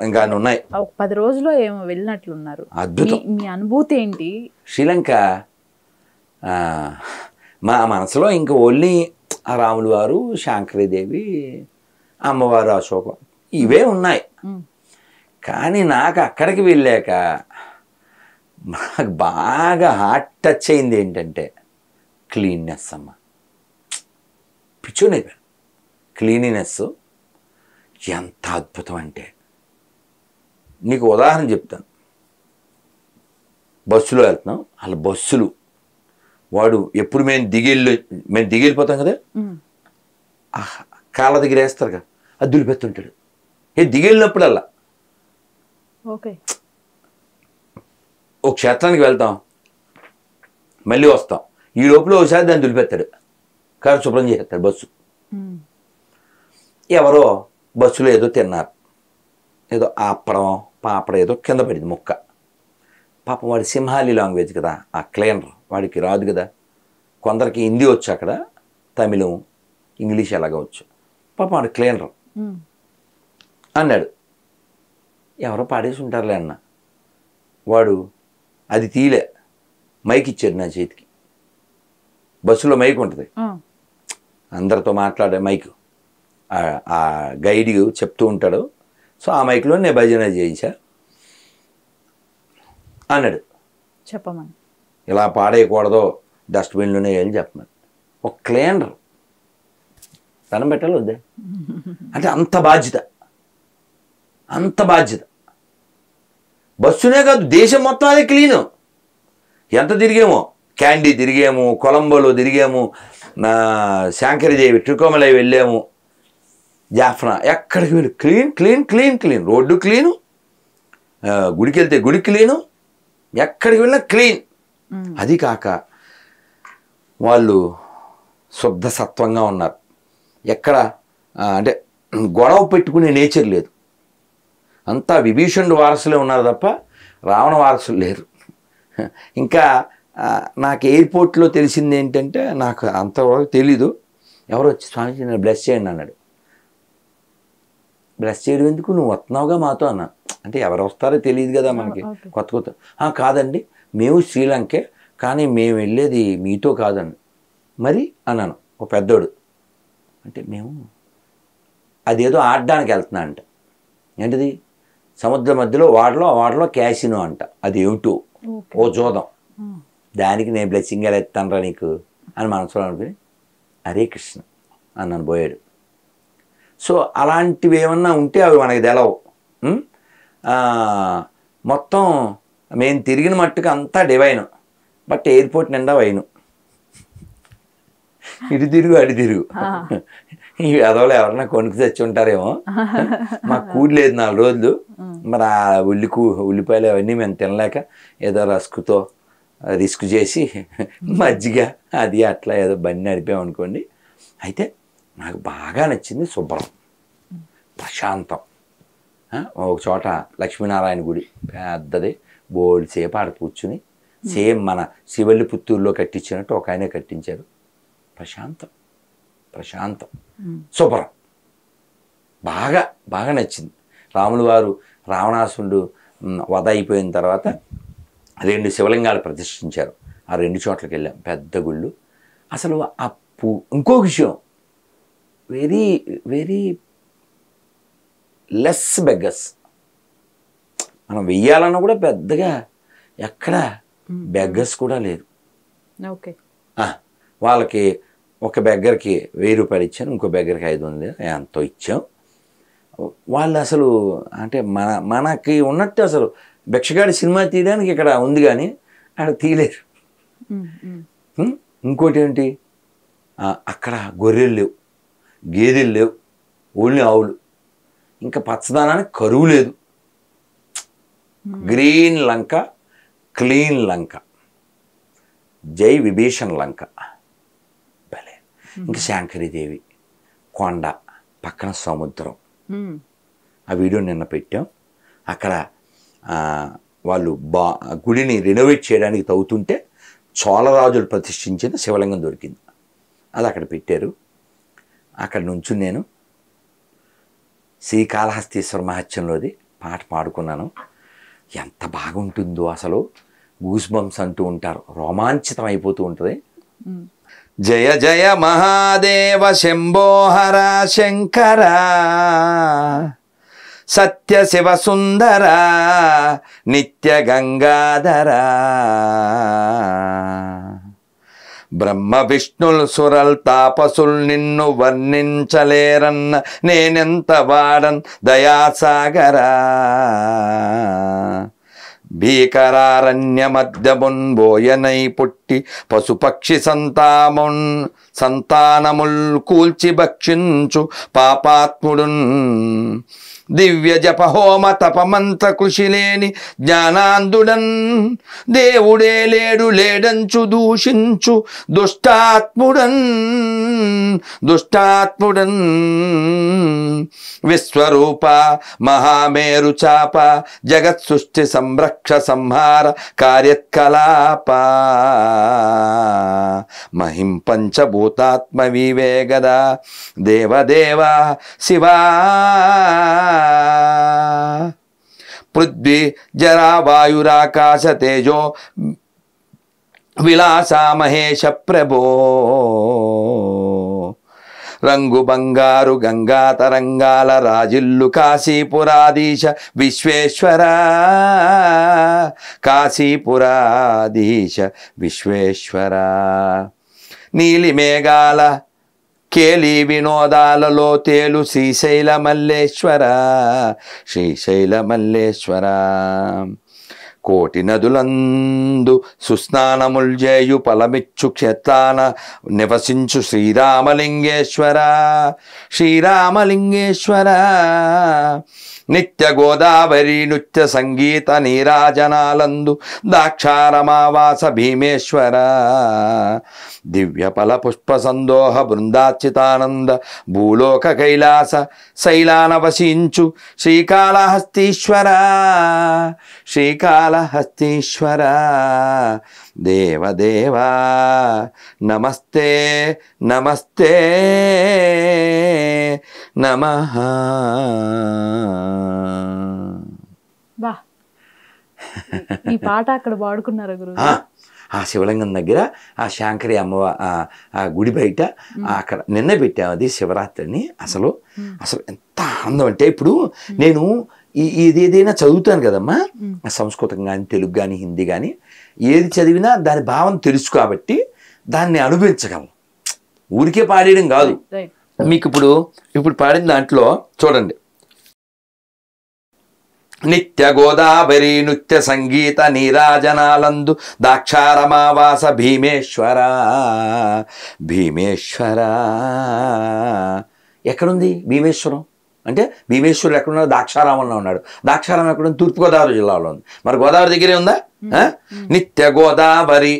ఇంకా ఉన్నాయి. 10 రోజుల్లో ఏమో వెళ్ళినట్లున్నారు. అద్భుతం. మీ అనుభూతి ఏంటి? శ్రీలంక మా మనసులో ఇంకా ఓన్లీ రాములు వారు, శాంకరీదేవి, అమ్మవారు అశోక ఇవే ఉన్నాయి. కానీ నాకు అక్కడికి వెళ్ళాక నాకు బాగా హార్ట్ టచ్ అయింది ఏంటంటే క్లీన్నెస్. అమ్మ పిచ్చోనే క్లీనినెస్ ఎంత అద్భుతం అంటే, నీకు ఉదాహరణ చెప్తాను. బస్సులో వెళ్తున్నాం, అలా బస్సులు వాడు ఎప్పుడు మేము దిగిపోతాం కదా, కాళ్ళ దగ్గర వేస్తారు కదా, అది దులిపెత్తుంటాడు. దిగెళ్ళినప్పుడల్లా ఓకే ఒక క్షేత్రానికి వెళ్తాం, మళ్ళీ వస్తాం, ఈ లోపల ఒకసారి దాన్ని దులిపెత్తాడు, కారు శుభ్రం చేస్తాడు బస్సు. ఎవరో బస్సులో ఏదో తిన్నారు, ఏదో అప్పడం పాపడం ఏదో కింద పడింది ముక్క. పాపం వాడి సింహాలి లాంగ్వేజ్ కదా, ఆ క్లీనర్ వాడికి రాదు కదా. కొందరికి హిందీ వచ్చు, అక్కడ తమిళం ఇంగ్లీష్ ఎలాగ వచ్చు. పాపం వాడు క్లీనర్ అన్నాడు. ఎవరో పాడేసి ఉంటారులే అన్న. వాడు అది తీలే, మైక్ ఇచ్చాడు నా చేతికి. బస్సులో మైక్ ఉంటుంది, అందరితో మాట్లాడే మైక్, ఆ గైడ్ చెప్తూ ఉంటాడు. సో ఆ మైక్లో నేను భజన చేయించా అన్నాడు. చెప్పమని ఇలా పాడేయకూడదు, డస్ట్బిన్లోనే వెళ్ళి చెప్పమని. ఒక క్లీనర్ దండం పెట్టాలి వద్దే అంటే అంత బాధ్యత, అంత బాధ్యత. బస్సునే కాదు, దేశం మొత్తం అదే క్లీను. ఎంత తిరిగామో, క్యాండీ తిరిగాము, కొలంబోలో తిరిగాము, శాంకరీదేవి ట్రికోమలై వెళ్ళాము, జాఫ్నా, ఎక్కడికి వెళ్ళి clean clean clean clean. Road clean, గుడికి వెళ్తే గుడి క్లీను, ఎక్కడికి వెళ్ళినా క్లీన్. అది కాక వాళ్ళు శుద్ధ సత్వంగా ఉన్నారు. ఎక్కడ అంటే గొడవ పెట్టుకునే నేచర్ లేదు. అంతా విభీషణుడు వారసులే ఉన్నారు తప్ప రావణ వారసులు లేరు. ఇంకా నాకు ఎయిర్పోర్ట్లో తెలిసింది ఏంటంటే, నాకు అంతవరకు తెలీదు, ఎవరు వచ్చి స్వామీజీ నేను బ్లెస్ చేయండి అన్నాడు. బ్లెస్ చేయడం ఎందుకు, నువ్వు వస్తున్నావుగా మాతో అన్నా. అంటే ఎవరు వస్తారో తెలియదు కదా మనకి, కొత్త కొత్త. కాదండి మేము శ్రీలంకే, కానీ మేము వెళ్ళేది మీతో కాదండి. మరి అన్నాను. ఒక పెద్దోడు అంటే మేము అదేదో ఆడడానికి వెళ్తున్నా అంట. ఏంటిది, సముద్రం మధ్యలో వాడలో క్యాసినో అంట. అది ఏమిటో ఓ జోదం. దానికి నేను బ్లెస్సింగ్ ఎలా ఎత్తానరా నీకు అని మనసులో అనుకుని హరే కృష్ణ అన్నాను, పోయాడు. సో అలాంటివి ఏమన్నా ఉంటే అవి మనకి తెలవు. మొత్తం మేము తిరిగిన మట్టుకు అంతా డివైన్, బట్ ఎయిర్పోర్ట్ నిండా వైను. ఇటు తిరుగు అటు తిరుగు. ఈ అదోళ్ళు ఎవరన్నా కొనుక్కు తెచ్చి ఉంటారేమో. మాకు కూడి లేదు 4 రోజులు. మరి ఆ ఉల్లిపాయలు అవన్నీ మేము తినలేక ఏదో రస్కుతో రిస్క్ చేసి మజ్జిగ అది అట్లా ఏదో బండి నడిపామనుకోండి. అయితే నాకు బాగా నచ్చింది శుభ్రం, ప్రశాంతం. ఒక చోట లక్ష్మీనారాయణ గుడి పెద్దది, బోల్డ్ సేపు ఆడ కూర్చుని సేమ్ మన శివల్లిపుత్తూరులో కట్టించినట్టు ఒక ఆయనే కట్టించారు. ప్రశాంతం ప్రశాంతం శుభ్రం, బాగా బాగా నచ్చింది. రాములు వారు రావణాసురుడు వధ అయిపోయిన తర్వాత 2 శివలింగాలు ప్రతిష్ఠించారు. ఆ 2 చోట్లకి వెళ్ళాం, పెద్ద గుళ్ళు. అసలు ఆ ఇంకో విషయం, వెరీ వెరీ లెస్ బెగ్గర్స్. మనం వెయ్యాలన్నా కూడా పెద్దగా ఎక్కడ బెగ్గర్స్ కూడా లేదు. ఓకే, వాళ్ళకి ఒక బెగ్గర్కి 1000 రూపాయలు ఇచ్చాను, ఇంకో బెగ్గర్కి 500 ఎంతో ఇచ్చాం. వాళ్ళు అసలు అంటే మనకి ఉన్నట్టు అసలు భిక్షగాడి సినిమా తీయడానికి ఇక్కడ ఉంది కానీ అక్కడ తీయలేరు. ఇంకోటి ఏంటి, అక్కడ గొర్రెలు లేవు, గేదెలు లేవు, ఓన్లీ ఆవులు. ఇంకా పచ్చదనానికి కరువు లేదు. గ్రీన్ లంక, క్లీన్ లంక, జై విభీషణ్ లంక. భలే. ఇంకా శాంకరీదేవి కొండ పక్కన సముద్రం. ఆ వీడియో నిన్న పెట్టాం. అక్కడ వాళ్ళు గుడిని రెనోవేట్ చేయడానికి తవ్వుతుంటే చోళరాజులు ప్రతిష్ఠించిన శివలింగం దొరికింది. అది అక్కడ పెట్టారు. అక్కడ నుంచి నేను శ్రీకాళహస్తీశ్వర మహత్యంలోది పాట పాడుకున్నాను. ఎంత బాగుంటుందో అసలు, గూస్ బంప్స్ అంటూ ఉంటారు, రోమాంచితం అయిపోతూ ఉంటుంది. జయ జయ మహాదేవ శంభో హర శంకర, సత్య శివ సుందర నిత్య గంగాధర, బ్రహ్మ విష్ణుల్ సురల్ తాపసుల్ నిన్ను వర్ణించలేరన్న నేనెంత వాడన్ దయాసాగరా, భీకరారణ్య మధ్యమున్ బోయనై పుట్టి పశుపక్షి సంతానముల్ కూల్చి భక్షించు పాపాత్ముడున్, దివ్య జపహోమ తపమంత్ర కృషి లేని జ్ఞానాంధుడన్, దేవుడే లేడు లేడంచు దూషించు దుష్టాత్ముడన్ విశ్వరూప మహామేరు చాప జగత్ సృష్టి సంరక్ష సంహార కార్యకలాప, మహిం పంచభూతాత్మ వివేగదా దేవదేవ శివా, పృథ్వీ జరా వాయురాకాశ తేజో విలాసా మహేశ ప్రభో, రంగు బంగారు గంగా తరంగాల రాజిల్లు కాశీపురాధీశ విశ్వేశ్వర, కాశీపురాధీశ విశ్వేశ్వర, నీలి మేఘాల కేలి వినోదాలలో తేలు శ్రీశైల మల్లేశ్వర, శ్రీశైల మల్లేశ్వర, కోటి నదులందు సుస్నానముల్ చేయు పలమిచ్చు క్షేత్రాన నివసించు శ్రీరామలింగేశ్వర, శ్రీరామలింగేశ్వర, నిత్య గోదావరి నృత్య సంగీత నీరాజనాలందు దాక్షారమావాస భీమేశ్వర, దివ్య ఫల పుష్ప సందోహ బృందాచితానంద భూలోక కైలాస శైలాన వసించు శ్రీకాళహస్తీశ్వర, శ్రీకాళహస్తీశ్వర, దేవదేవా నమస్తే నమస్తే నమః. బా, ఈ పాట అక్కడ పాడుకున్నారా గురువు? ఆ శివలింగం దగ్గర ఆ శాంకరి అమ్మవారి ఆ గుడి బయట అక్కడ నిన్న పెట్టాము అది శివరాత్రిని. అసలు అసలు ఎంత ఆనందం అంటే, ఇప్పుడు నేను ఇది ఏదైనా చదువుతాను కదమ్మా, సంస్కృతం కానీ తెలుగు కానీ హిందీ కానీ ఏది చదివినా దాని భావం తెలుసు కాబట్టి దాన్ని అనుభవించగలను, ఊరికే పాడేయడం కాదు. మీకు ఇప్పుడు పాడిన దాంట్లో చూడండి, నిత్య గోదావరి నృత్య సంగీత నీరాజనాలందు దాక్షారమావాస భీమేశ్వర, భీమేశ్వర ఎక్కడుంది? భీమేశ్వరం అంటే భీమేశ్వరుడు ఎక్కడున్నాడు? దాక్షారామంలో ఉన్నాడు. దాక్షారామం ఎక్కడ ఉంది? తూర్పుగోదావరి జిల్లాలో ఉంది. మరి గోదావరి దగ్గరే ఉందా? నిత్య గోదావరి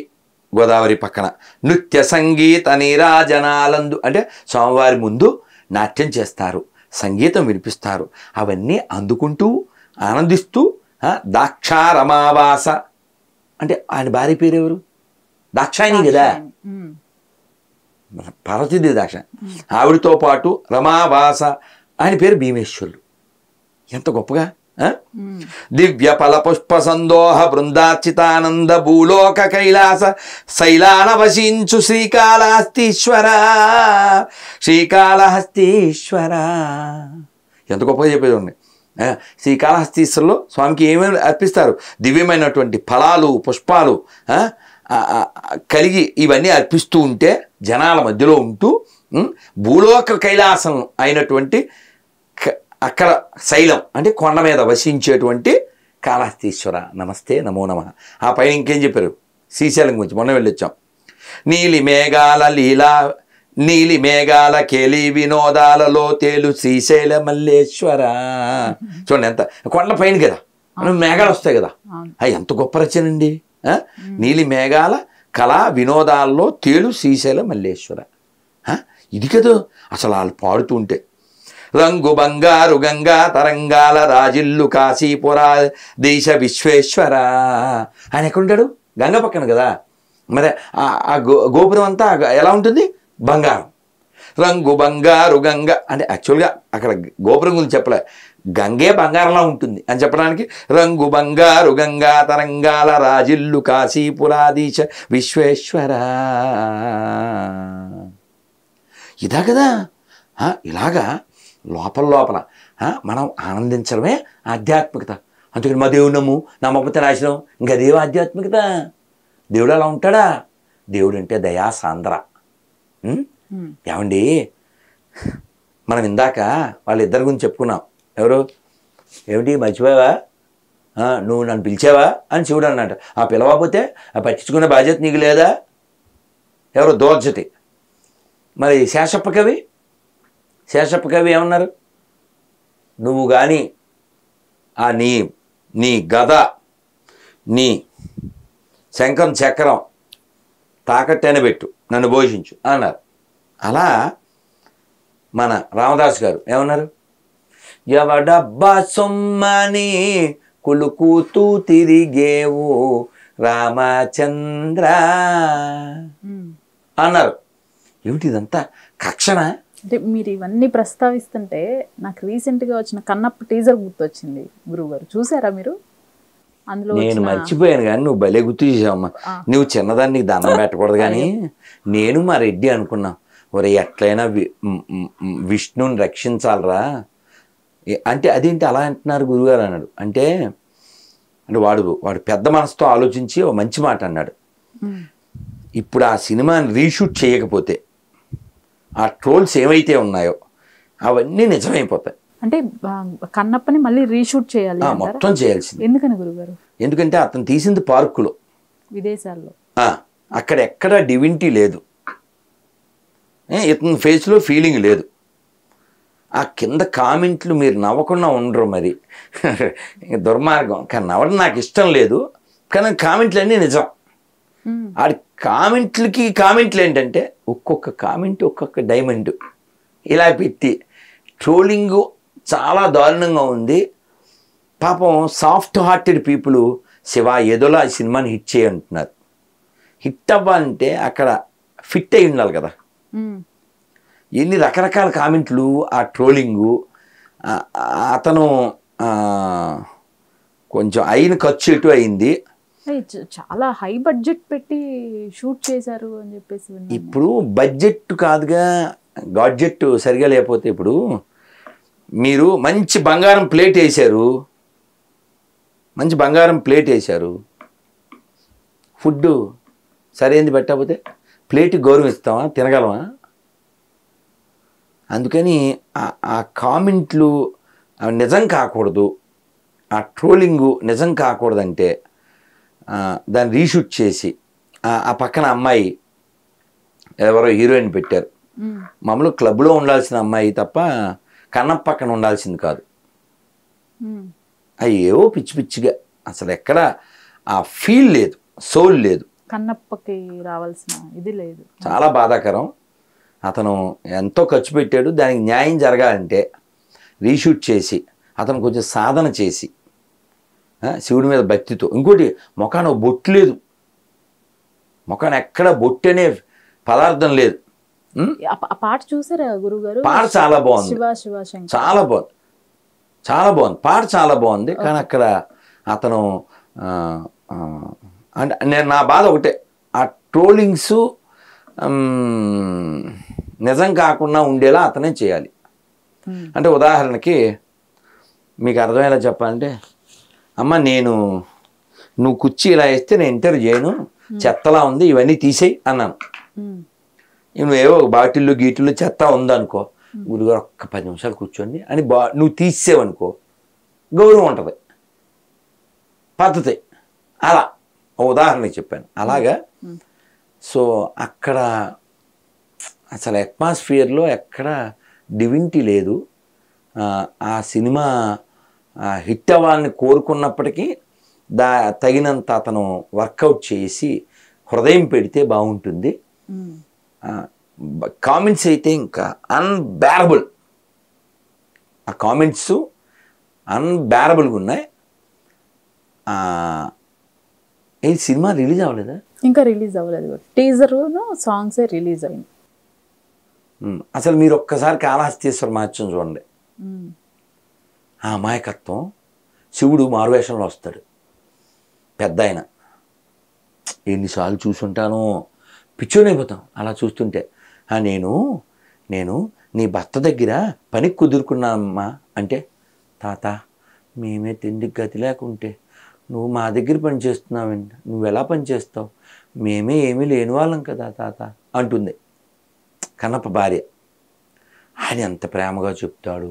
గోదావరి పక్కన నృత్య సంగీత నీరాజనాలందు అంటే స్వామివారి ముందు నాట్యం చేస్తారు, సంగీతం వినిపిస్తారు. అవన్నీ అందుకుంటూ ఆనందిస్తూ దాక్షారమావాస అంటే ఆయన భార్య పేరు ఎవరు? దాక్షాయణి కదా, పార్వతీదేవి దాక్ష. ఆవిడతో పాటు రమావాస ఆయన పేరు భీమేశ్వరుడు. ఎంత గొప్పగా దివ్య ఫల పుష్ప సందోహ బృందార్చితానంద భూలోక కైలాస శైలాన వశించు శ్రీకాళహస్తీశ్వర శ్రీకాళహస్తీశ్వర. ఎంత గొప్పగా చెప్పేది ఉంది. శ్రీకాళహస్తీశ్వరలో స్వామికి ఏమేమి అర్పిస్తారు? దివ్యమైనటువంటి ఫలాలు పుష్పాలు కలిగి ఇవన్నీ అర్పిస్తూ ఉంటే జనాల మధ్యలో ఉంటూ భూలోక కైలాసం అయినటువంటి అక్కడ శైలం అంటే కొండ మీద వసించేటువంటి కాళహస్తీశ్వర నమస్తే నమో నమః. ఆ పైన ఇంకేం చెప్పారు? శ్రీశైలం గురించి మొన్న వెళ్ళొచ్చాం. నీలి మేఘాల కేలి వినోదాలలో తేలు శ్రీశైల మల్లేశ్వర. చూడండి ఎంత కొండ పైన కదా, మేఘాలు వస్తాయి కదా, అవి ఎంత గొప్ప రచనండి. నీలి మేఘాల కళా వినోదాల్లో తేలు శ్రీశైల మల్లేశ్వర. ఇది కదా అసలు వాళ్ళు పాడుతూ ఉంటే. రంగు బంగారు గంగా తరంగాల రాజిల్లు కాశీపురా దేశ విశ్వేశ్వర. ఆయన ఎక్కడుంటాడు? గంగ పక్కన కదా. మరి ఆ గోపురం అంతా ఎలా ఉంటుంది? బంగారం. రంగు బంగారు గంగ అంటే యాక్చువల్గా అక్కడ గోపురం గురించి చెప్పలే, గంగే బంగారంలా ఉంటుంది అని చెప్పడానికి రంగు బంగారు గంగా తరంగాల రాజిల్లు కాశీపురాధీశ విశ్వేశ్వర. ఇదా కదా. ఇలాగా లోపల మనం ఆనందించడమే ఆధ్యాత్మికత. అందుకని మా దేవుడు నమ్మకపోతే నాశనం. ఇంకా దేవు ఆధ్యాత్మికత. దేవుడు అలా ఉంటాడా? దేవుడు అంటే దయా సాంద్ర. ఏమండి మనం ఇందాక వాళ్ళిద్దరి గురించి చెప్పుకున్నాం. ఎవరు? ఏమిటి మర్చిపోయావా? నువ్వు నన్ను పిలిచావా అని శివుడు అన్నట్టు. ఆ పిలవకపోతే ఆ పట్టించుకునే బాధ్యత నీకు లేదా? ఎవరు? దోర్జటి. మరి శేషప్ప కవి ఏమన్నారు? నువ్వు కానీ ఆ నీ గద నీ శంఖం చక్రం తాకట్టైన పెట్టు, నన్ను భోషించు అన్నారు. అలా మన రామదాసు గారు ఏమన్నారు? ఎవడబ్బా సొమ్మని కులుకుతూ తిరిగేవు రామచంద్ర అన్నారు. ఏమిటి ఇదంతా కక్షణ? అంటే మీరు ఇవన్నీ ప్రస్తావిస్తుంటే నాకు రీసెంట్గా వచ్చిన కన్నప్ప టీజర్ గుర్తొచ్చింది. గురువు గారు చూసారా మీరు? అందులో నేను మర్చిపోయాను కానీ నువ్వు భలే గుర్తు చేసావమ్మా. నువ్వు చిన్నదాన్ని నీకు దండం పెట్టకూడదు కానీ నేను మా రెడ్డి అనుకున్నా, ఒరే ఎట్లయినా విష్ణుని రక్షించాలరా అంటే. అదేంటి అలా అంటున్నారు గురుగారు అన్నాడు. అంటే వాడు పెద్ద మనసుతో ఆలోచించి ఓ మంచి మాట అన్నాడు. ఇప్పుడు ఆ సినిమాని రీషూట్ చేయకపోతే ఆ ట్రోల్స్ ఏవైతే ఉన్నాయో అవన్నీ నిజమైపోతాయి. అంటే కన్నప్పని మళ్ళీ రీషూట్ చేయాలి, మొత్తం చేయాల్సింది. ఎందుకని గురుగారు? ఎందుకంటే అతను తీసింది పార్కులో, విదేశాల్లో. అక్కడ ఎక్కడ డివినిటీ లేదు, ఇతని ఫేస్లో ఫీలింగ్ లేదు. ఆ కింద కామెంట్లు మీరు నవ్వకుండా ఉండరు. మరి దుర్మార్గం. కానీ నవ్వడం నాకు ఇష్టం లేదు, కానీ కామెంట్లు అన్నీ నిజం. ఆడి కామెంట్లు ఏంటంటే ఒక్కొక్క కామెంట్ ఒక్కొక్క డైమండ్ ఇలా పెట్టి ట్రోలింగ్ చాలా దారుణంగా ఉంది. పాపం సాఫ్ట్ హార్టెడ్ పీపుల్ శివ ఏదోలా ఈ సినిమాని హిట్ చేయంటున్నారు. హిట్ అవ్వాలంటే అక్కడ ఫిట్ అయి ఉండాలి కదా. ఎన్ని రకరకాల కామెంట్లు, ఆ ట్రోలింగు. అతను కొంచెం అయిన ఖర్చు ఎటు అయింది. చాలా హై బడ్జెట్ పెట్టి షూట్ చేశారు అని చెప్పేసి. ఇప్పుడు బడ్జెట్ కాదుగా, గాడ్జెట్ సరిగా లేకపోతే ఇప్పుడు మీరు మంచి బంగారం ప్లేట్ వేశారు, ఫుడ్ సరైనది పెట్టకపోతే ప్లేట్కి గౌరవం ఇస్తామా? తినగలమా? అందుకని ఆ కామెంట్లు నిజం కాకూడదు, ఆ ట్రోలింగు నిజం కాకూడదంటే దాన్ని రీషూట్ చేసి ఆ పక్కన అమ్మాయి ఎవరో హీరోయిన్ పెట్టారు. మామూలు క్లబ్లో ఉండాల్సిన అమ్మాయి తప్ప కన్నప్ప పక్కన ఉండాల్సింది కాదు. అవి ఏవో పిచ్చి పిచ్చిగా అసలు ఎక్కడ ఆ ఫీల్ లేదు, సోల్ లేదు. కన్నప్పకి రావాల్సిన ఇది లేదు. చాలా బాధాకరం. అతను ఎంతో ఖర్చు పెట్టాడు, దానికి న్యాయం జరగాలంటే రీషూట్ చేసి అతను కొంచెం సాధన చేసి శివుడి మీద భక్తితో. ఇంకోటి ముఖాన బొట్టు లేదు, ముఖాన ఎక్కడ బొట్టు అనే పదార్థం లేదు. ఆ పాట చూసారా గురుగారు? పాట చాలా బాగుంది, శివ శివ శంకర్ చాలా బాగుంది, చాలా బాగుంది, పాట చాలా బాగుంది. కానీ అక్కడ అతను అంటే నేను నా బాధ ఒకటే, ఆ ట్రోలింగ్స్ నిజం కాకుండా ఉండేలా అతనే చేయాలి. అంటే ఉదాహరణకి మీకు అర్థమయ్యేలా చెప్పాలంటే, అమ్మ నువ్వు కుర్చీ ఇలా వేస్తే నేను ఇంటర్వ్యూ చేయను, చెత్తలా ఉంది, ఇవన్నీ తీసేయి అన్నాను. నువ్వేవో బాటిల్లో గీటిల్లో చెత్త ఉందనుకో, గురుగారు ఒక్క 10 నిమిషాలు కూర్చోండి అని నువ్వు తీసేవనుకో, గౌరవం ఉంటుంది, పద్ధతి. అలా ఉదాహరణకి చెప్పాను. అలాగా సో అక్కడ అసలు అట్మాస్ఫియర్లో ఎక్కడ డివినిటీ లేదు. ఆ సినిమా హిట్ అవ్వాలని కోరుకున్నప్పటికీ తగినంత అతను వర్కౌట్ చేసి హృదయం పెడితే బాగుంటుంది. కామెంట్స్ అయితే ఇంకా అన్బేరబుల్, ఆ కామెంట్స్ అన్బేరబుల్గా ఉన్నాయి. ఈ సినిమా రిలీజ్ అవ్వలేదా? ఇంకా రిలీజ్ అవ్వలేదు. టీజర్ సాంగ్సే రిలీజ్ అయింది. అసలు మీరు ఒక్కసారి కాళహస్తీశ్వర మహత్యం చూడండి. ఆ అమాయకత్వం, శివుడు మారువేషంలో వస్తాడు, పెద్ద ఆయన. ఎన్నిసార్లు చూసుంటాను, పిచ్చోనైపోతాం అలా చూస్తుంటే. నేను నీ భర్త దగ్గర పనికి కుదురుకున్నామ్మా అంటే, తాత మేమే తిండికి గతి లేకుంటే నువ్వు మా దగ్గర పని చేస్తున్నావండి, నువ్వు ఎలా పని చేస్తావు, మేమే ఏమీ లేని వాళ్ళం కదా తాత అంటుంది కన్నప్ప భార్య. ఆయన ఎంత ప్రేమగా చెప్తాడు,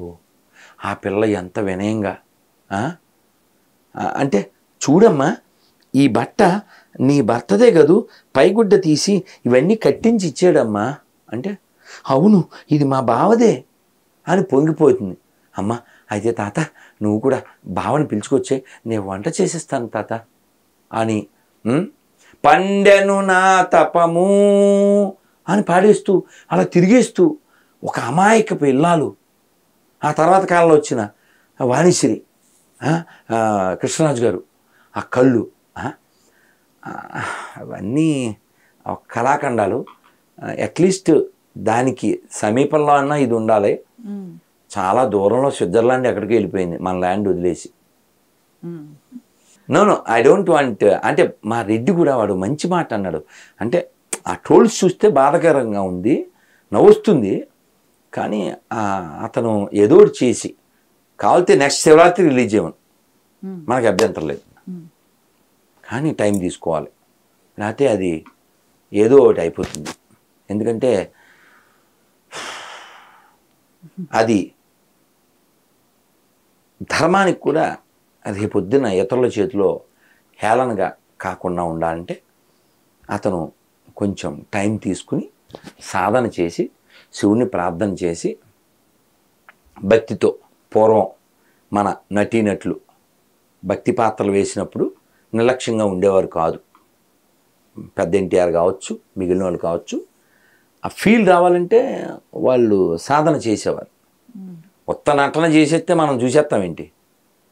ఆ పిల్ల ఎంత వినయంగా. అంటే చూడమ్మా, ఈ బట్ట నీ భర్తదే కదూ, పైగుడ్డ తీసి ఇవన్నీ కట్టించి ఇచ్చాడమ్మా అంటే, అవును ఇది మా బావదే అని పొంగిపోతుంది. అమ్మ అయితే తాత నువ్వు కూడా బావని పిలుచుకొచ్చే, నేను వంట చేసేస్తాను తాత అని. పండెను నా తపము అని పాడేస్తూ అలా తిరిగేస్తూ ఒక అమాయకపు ఇల్లాలు. ఆ తర్వాత కాలంలో వచ్చిన వాణిశ్రీ, కృష్ణరాజు గారు, ఆ కళ్ళు, అవన్నీ కళాఖండాలు. అట్లీస్ట్ దానికి సమీపంలో అన్నా ఇది ఉండాలి. చాలా దూరంలో స్విట్జర్లాండ్ ఎక్కడికి వెళ్ళిపోయింది మన ల్యాండ్ వదిలేసి. No I don't want. అంటే మా రెడ్డి కూడా వాడు మంచి మాట అన్నాడు. అంటే ఆ ట్రోల్స్ చూస్తే బాధాకరంగా ఉంది, నవ్వుస్తుంది. కానీ అతను ఏదో చేసి కావాలితే నెక్స్ట్ శివరాత్రి రిలీజ్ చేయమని మనకి అభ్యంతరం లేదు. కానీ టైం తీసుకోవాలి, లేకపోతే అది ఏదో ఒకటి అయిపోతుంది. ఎందుకంటే అది ధర్మానికి కూడా అది పొద్దున్న ఇతరుల చేతిలో హేళనగా కాకుండా ఉండాలంటే అతను కొంచెం టైం తీసుకుని సాధన చేసి శివుణ్ణి ప్రార్థన చేసి భక్తితో. పూర్వం మన నటీనటులు భక్తి పాత్రలు వేసినప్పుడు నిర్లక్ష్యంగా ఉండేవారు కాదు. పెద్ద ఎన్టీఆర్ కావచ్చు, మిగిలిన వాళ్ళు కావచ్చు. ఆ ఫీల్ రావాలంటే వాళ్ళు సాధన చేసేవారు. కొత్త నటన చేసేస్తే మనం చూసేస్తాం ఏంటి,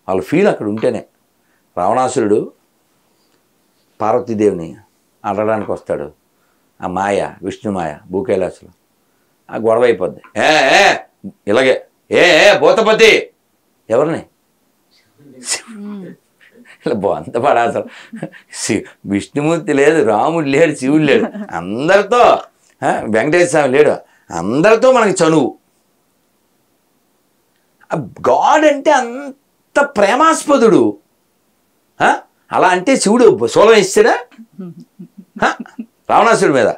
వాళ్ళ ఫీల్ అక్కడ ఉంటేనే. రావణాసురుడు పార్వతీదేవిని అడగడానికి వస్తాడు, ఆ మాయ, విష్ణుమాయ భూకైలాసులు. ఆ గొడవ అయిపోద్ది. ఇలాగే భూతపతి ఎవరిని ఇలా అంత పడా. అసలు విష్ణుమూర్తి లేదు, రాముడు లేడు, శివుడు లేడు, అందరితో వెంకటేశ్వర స్వామి లేడు, అందరితో మనకి చనువు. గాడ్ అంటే అంత ప్రేమాస్పదుడు. అలా అంటే శివుడు శూలం ఇస్తాడా రావణాసుడి మీద?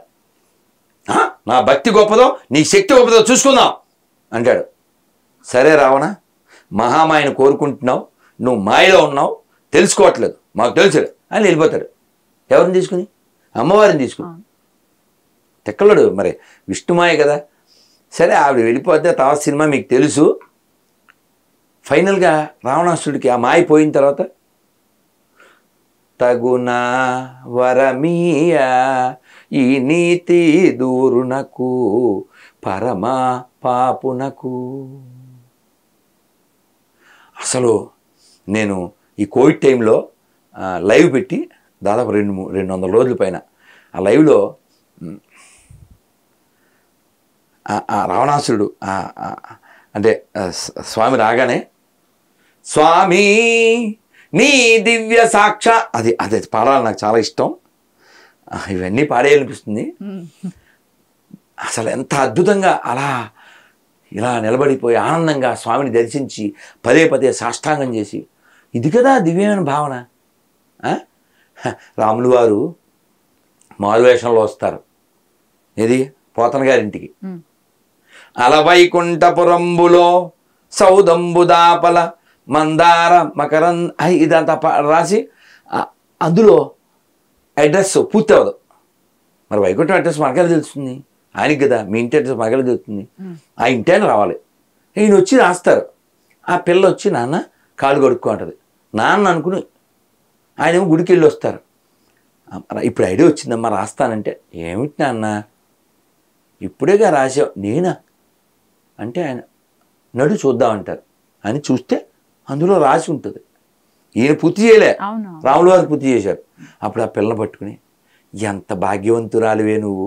నా భక్తి గొప్పదో నీ శక్తి గొప్పదో చూసుకుందాం అంటాడు. సరే రావణ, మహామాయను కోరుకుంటున్నావు, నువ్వు మాయలో ఉన్నావు, తెలుసుకోవట్లేదు, మాకు తెలుసుడు అని వెళ్ళిపోతాడు. ఎవరిని తీసుకుని? అమ్మవారిని తీసుకుని. తెక్కలడు మరి విష్ణుమాయ కదా. సరే ఆవిడ వెళ్ళిపోతే తర్వాత సినిమా మీకు తెలుసు. ఫైనల్గా రావణాసుడికి ఆ మాయ పోయిన తర్వాత తగున వరమీయ ఈ నీతి దూరునకు పరమా పాపునకు. అసలు నేను ఈ కోవిడ్ టైంలో లైవ్ పెట్టి దాదాపు 200 రోజుల పైన ఆ లైవ్లో రావణాసురుడు అంటే స్వామి రాగానే స్వామి నీ దివ్య సాక్ష అది అది పాడాలి, నాకు చాలా ఇష్టం. ఇవన్నీ పాడేయాలనిపిస్తుంది. అసలు ఎంత అద్భుతంగా అలా ఇలా నిలబడిపోయి ఆనందంగా స్వామిని దర్శించి పదే పదే సాష్టాంగం చేసి, ఇది కదా దివ్యమైన భావన. రాములు వారు మారువేషంలో వస్తారు, ఇది పోతన గారింటికి. అలవైకుంఠపురంబులో సౌదంబుదాపల మందార మకరం ఇదంతా రాసి అందులో అడ్రస్ పూర్తి అవ్వదు. మరి వైకుంఠం అడ్రస్ మనకెలా తెలుస్తుంది? ఆయనకి కదా, మీ ఇంటి అడ్రస్ మనకెలా తెలుస్తుంది? ఆ ఇంటి ఆయన రావాలి. ఈయన వచ్చి రాస్తారు. ఆ పిల్ల వచ్చి నాన్న కాళ్ళు కడుక్కో అంటది. నాన్న అనుకుని ఆయనేమో గుడికి వెళ్ళి వస్తారు. ఇప్పుడు ఐడియా వచ్చిందమ్మా రాస్తానంటే, ఏమిటి నాన్న ఇప్పుడేగా రాసావు. నేనా అంటే ఆయన నడు చూద్దామంటారు. అని చూస్తే అందులో రాసి ఉంటుంది. ఈయన పూర్తి చేయలే, రాములు వారు పూర్తి చేశారు. అప్పుడు ఆ పిల్లని పట్టుకుని, ఎంత భాగ్యవంతురాలివే నువ్వు,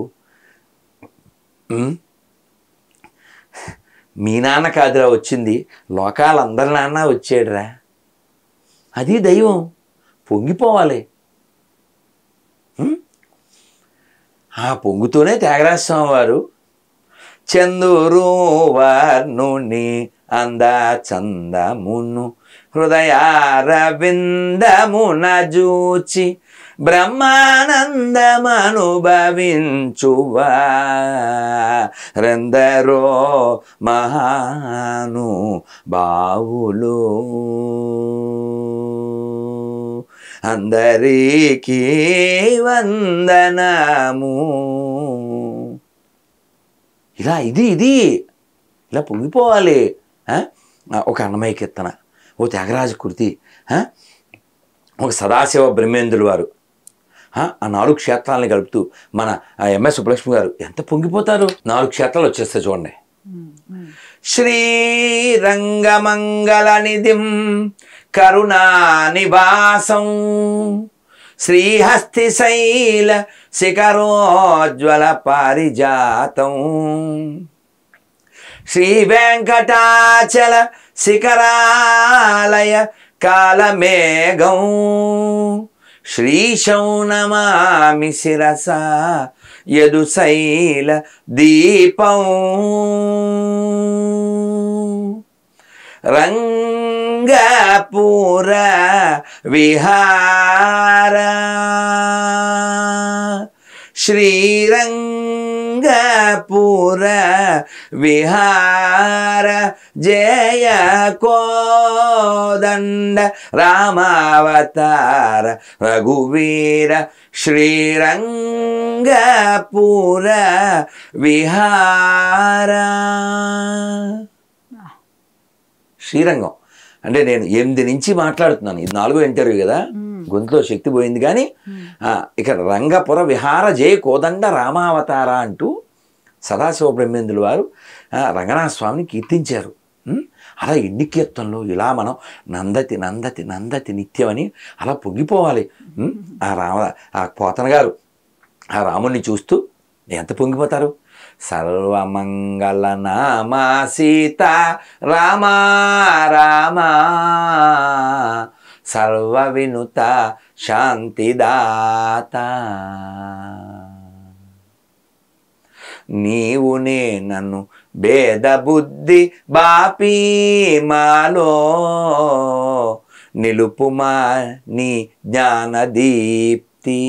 మీ నాన్న కాదురా వచ్చింది, లోకాలందరి నాన్న వచ్చాడురా. అది దైవం, పొంగిపోవాలి. ఆ పొంగుతూనే త్యాగరాజ స్వామి వారు చందురు వర్ణుని అంద చందమును హృదయారవిందమున జూచి బ్రహ్మానందమనుభవించువా రెందరో మహాను బావులు అందరికీ వందనము. ఇలా ఇది ఇలా పొంగిపోవాలి. ఒక అన్నమయ్య కీర్తన, ఓ త్యాగరాజ కృతి, ఒక సదాశివ బ్రహ్మేంద్రుల వారు ఆ 4 క్షేత్రాలని కలుపుతూ మన ఎంఎస్ సుబ్బలక్ష్మి గారు ఎంత పొంగిపోతారు. 4 క్షేత్రాలు వచ్చేస్తాయి చూడండి. శ్రీరంగమంగళనిధిం కరుణానివాసం శ్రీహస్తిశైల శిఖరోజ్వల పారిజాతం శ్రీవేంకటాచల శిఖరాలయ కాలమేఘం శ్రీశౌ నమామి శిరస యదుశైల దీపం రంగపుర విహార శ్రీరంగపుర విహార జయ కోదండ రామావతార రఘువీర శ్రీరంగపుర విహార. శ్రీరంగం అంటే నేను 8 నుంచి మాట్లాడుతున్నాను, ఇది 4వ ఇంటర్వ్యూ కదా, గొంతులో శక్తి పోయింది. కానీ ఇక్కడ రంగపుర విహార జయ కోదండ రామావతార అంటూ సదాశివ బ్రహ్మేంద్రుల వారు రంగనాథ స్వామిని కీర్తించారు. అలా ఎన్ని కీర్తనలు ఇలా మనం నందతి నందతి నందతి నిత్యమని అలా పొంగిపోవాలి. ఆ పోతన గారు ఆ రాముణ్ణి చూస్తూ ఎంత పొంగిపోతారు. సర్వమంగళ నామా సీత రామా రామా సర్వ వినుత శాంతిదాత నీవునే నన్ను భేద బుద్ధి బాపి మాలో నిలుపుమా నీ జ్ఞానదీప్తి